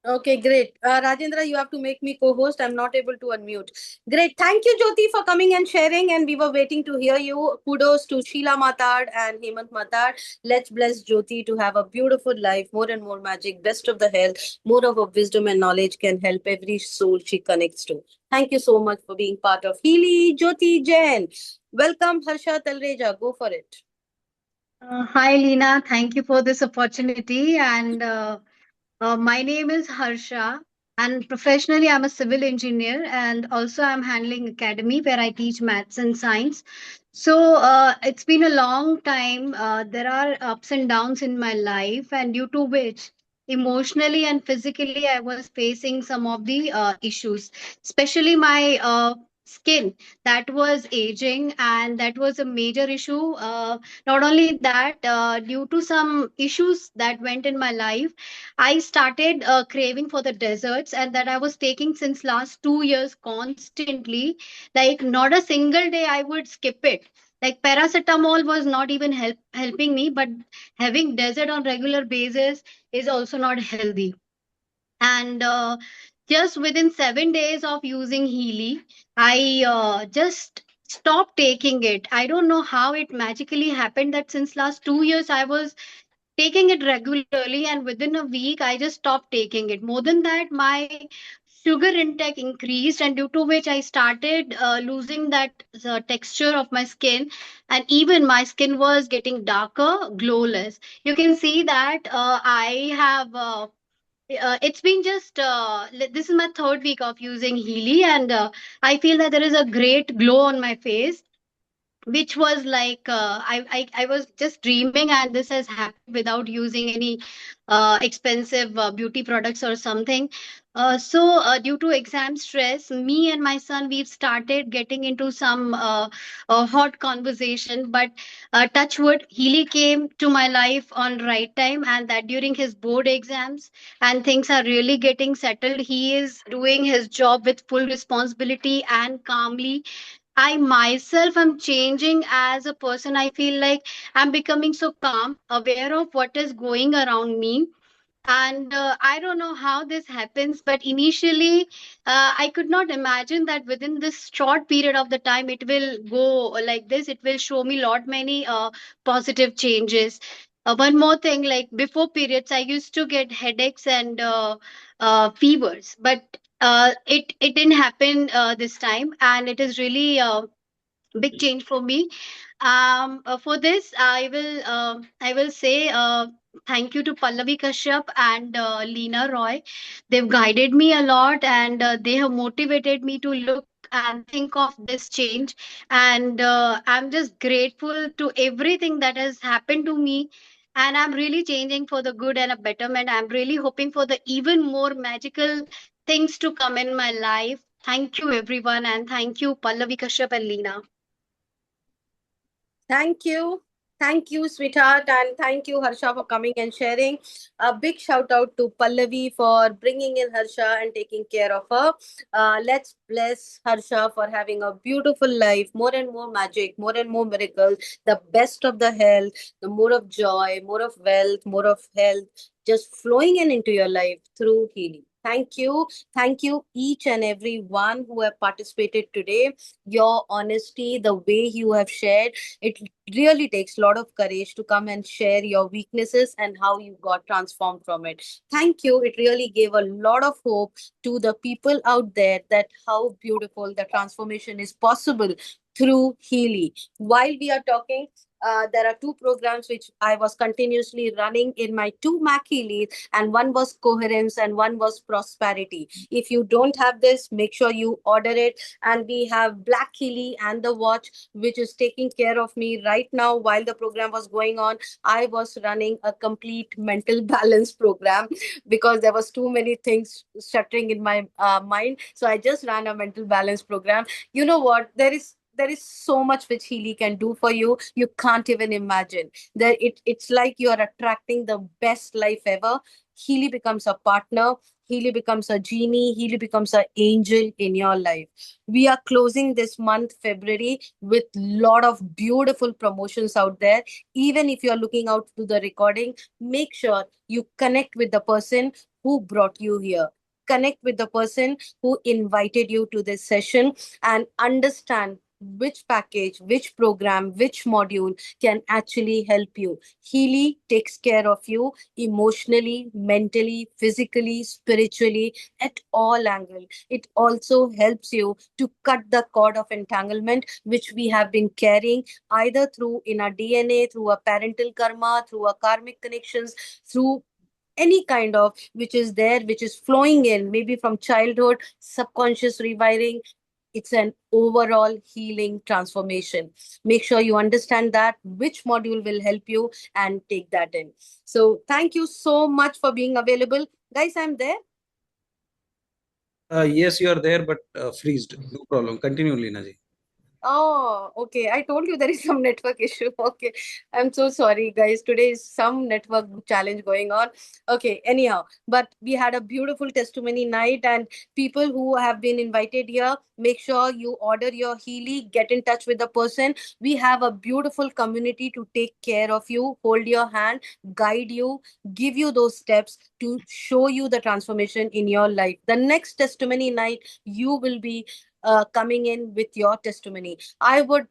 Okay, great. Rajendra, you have to make me co-host. I'm not able to unmute. Great. Thank you, Jyoti, for coming and sharing. And we were waiting to hear you. Kudos to Sheila Matad and Hemant Matad. Let's bless Jyoti to have a beautiful life, more and more magic, best of the health, more of her wisdom and knowledge can help every soul she connects to. Thank you so much for being part of Healy. Jyoti Jain. Welcome, Harsha Talreja. Go for it. Hi, Leena. Thank you for this opportunity. And my name is Harsha. And professionally, I'm a civil engineer, and also I'm handling academy where I teach maths and science. So it's been a long time. There are ups and downs in my life, and due to which emotionally and physically I was facing some of the issues, especially my skin that was aging, and that was a major issue. Not only that, due to some issues that went in my life, I started craving for the desserts, and that I was taking since last 2 years constantly. Like not a single day I would skip it. Like paracetamol was not even helping me, but having dessert on regular basis is also not healthy. And just within 7 days of using Healy, I just stopped taking it. I don't know how it magically happened that since last 2 years I was taking it regularly, and within a week I just stopped taking it. More than that, my sugar intake increased, and due to which I started losing that texture of my skin, and even my skin was getting darker, glowless. You can see that I have it's been just this is my third week of using Healy, and I feel that there is a great glow on my face, which was like I was just dreaming, and this has happened without using any expensive beauty products or something. So due to exam stress, me and my son, we've started getting into some hot conversation, but touch wood, Healy came to my life on right time, and that during his board exams, and things are really getting settled. He is doing his job with full responsibility and calmly. I myself am changing as a person. I feel like I'm becoming so calm, aware of what is going around me. And I don't know how this happens, but initially, I could not imagine that within this short period of the time, it will go like this. It will show me lot many positive changes. One more thing, like before periods, I used to get headaches and fevers, but it didn't happen this time, and it is really big change for me. For this, I will say thank you to Pallavi Kashyap and Leena Roy. They've guided me a lot, and they have motivated me to look and think of this change. And I'm just grateful to everything that has happened to me. And I'm really changing for the good and a betterment. I'm really hoping for the even more magical things to come in my life. Thank you, everyone, and thank you, Pallavi Kashyap and Leena. Thank you. Thank you, sweetheart. And thank you, Harsha, for coming and sharing. A big shout out to Pallavi for bringing in Harsha and taking care of her. Let's bless Harsha for having a beautiful life, more and more magic, more and more miracles, the best of the health, the more of joy, more of wealth, more of health, just flowing in into your life through healing. Thank you. Thank you, each and every one who have participated today. Your honesty, the way you have shared, it really takes a lot of courage to come and share your weaknesses and how you got transformed from it. Thank you. It really gave a lot of hope to the people out there that how beautiful the transformation is possible through Healy. While we are talking, there are two programs which I was continuously running in my two Mac Healys, and one was Coherence and one was Prosperity. If you don't have this, make sure you order it. And we have Black Healy and the watch, which is taking care of me right now. While the program was going on, I was running a complete mental balance program because there was too many things shuttering in my mind. So I just ran a mental balance program. You know what? There is so much which Healy can do for you. You can't even imagine. That it's like you are attracting the best life ever. Healy becomes a partner. Healy becomes a genie. Healy becomes an angel in your life. We are closing this month, February, with lot of beautiful promotions out there. Even if you're looking out to the recording, make sure you connect with the person who brought you here. Connect with the person who invited you to this session and understand which package, which program, which module can actually help you. Healy takes care of you emotionally, mentally, physically, spiritually, at all angles. It also helps you to cut the cord of entanglement which we have been carrying either through in our DNA, through a parental karma, through our karmic connections, through any kind of which is there, which is flowing in, maybe from childhood, subconscious rewiring. It's an overall healing transformation. Make sure you understand that, which module will help you, and take that in. So thank you so much for being available. Guys, I'm there. Yes, you are there, but freezed. No problem. Continue, Leena ji. Oh, okay. I told you there is some network issue. Okay. I'm so sorry, guys. Today is some network challenge going on. Okay. Anyhow, but we had a beautiful testimony night, and people who have been invited here, make sure you order your Healy, get in touch with the person. We have a beautiful community to take care of you, hold your hand, guide you, give you those steps to show you the transformation in your life. The next testimony night, you will be coming in with your testimony. I would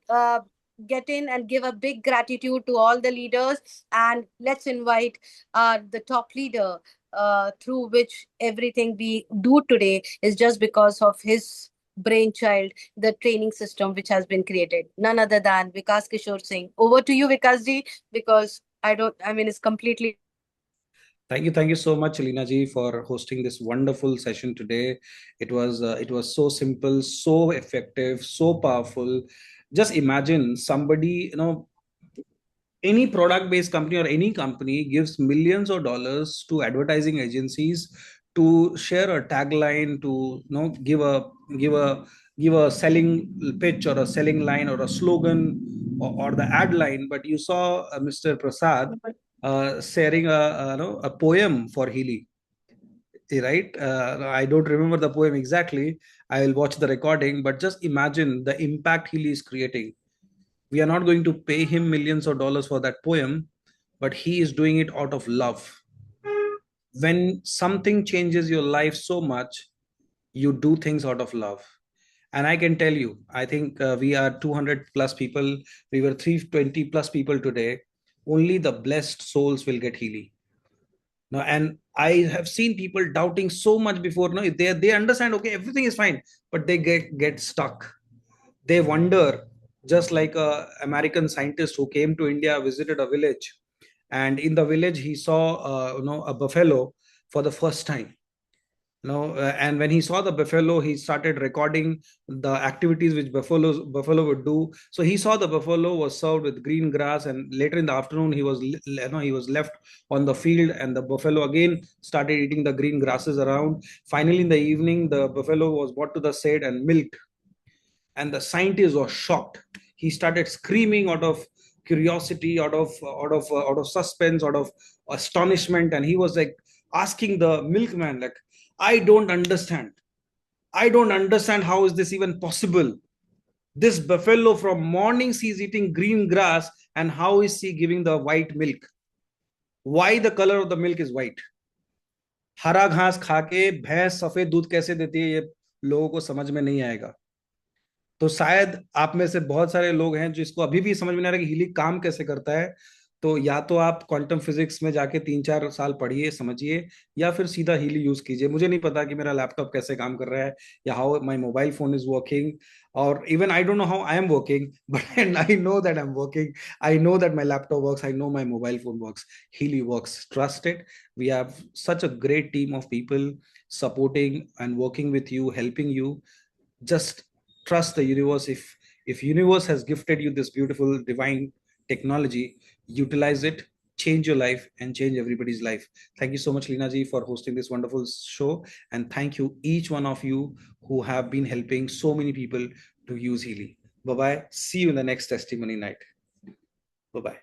get in and give a big gratitude to all the leaders, and let's invite the top leader through which everything we do today is just because of his brainchild, the training system which has been created. None other than Vikas Kishore Singh. Over to you, Vikas ji, because it's completely. Thank you so much, Leena ji, for hosting this wonderful session today. It was so simple, so effective, so powerful. Just imagine somebody, any product-based company or any company gives millions of dollars to advertising agencies to share a tagline, to give a selling pitch or a selling line or a slogan or the ad line. But you saw Mr. Prasad sharing a poem for Healy, right? I don't remember the poem exactly. I will watch the recording, but just imagine the impact Healy is creating. We are not going to pay him millions of dollars for that poem, but he is doing it out of love. When something changes your life so much, you do things out of love. And I can tell you, I think we are 200 plus people. We were 320 plus people today. Only the blessed souls will get Healy. Now, and I have seen people doubting so much before. No, they understand, okay, everything is fine, but they get stuck. They wonder, just like a American scientist who came to India, visited a village, and in the village he saw a buffalo for the first time. And when he saw the buffalo, he started recording the activities which buffalo would do. So he saw the buffalo was served with green grass, and later in the afternoon he was left on the field, and the buffalo again started eating the green grasses around. Finally, in the evening, the buffalo was brought to the shed and milked, and the scientist was shocked. He started screaming out of curiosity, out of suspense, out of astonishment, and he was like asking the milkman, like, I don't understand how is this even possible. This buffalo from mornings he's eating green grass, and how is he giving the white milk? Why the color of the milk is white? हरा घास खाके भैंस सफेद दूध कैसे देती है, ये लोगों को समझ में नहीं आएगा. तो शायद आप में से बहुत सारे लोग हैं जिसको अभी भी समझ में नहीं आ रहा कि हीली काम कैसे करता है. तो या तो आप क्वांटम फिजिक्स में जाके 3-4 साल पढ़िए, समझिए, या फिर सीधा हीली यूज कीजिए. मुझे नहीं पता कि मेरा लैपटॉप कैसे काम कर रहा है, या how my mobile phone is working, और even I don't know how I am working, but I know that I am working. I know that my laptop works, I know my mobile phone works. Healy works. Trust it. We have such a great team of people supporting and working with you, helping you. Just trust the universe. If universe has gifted you this beautiful divine technology, utilize it, change your life, and change everybody's life. Thank you so much, Leena ji, for hosting this wonderful show, and thank you each one of you who have been helping so many people to use Healy. Bye bye. See you in the next testimony night. Bye bye.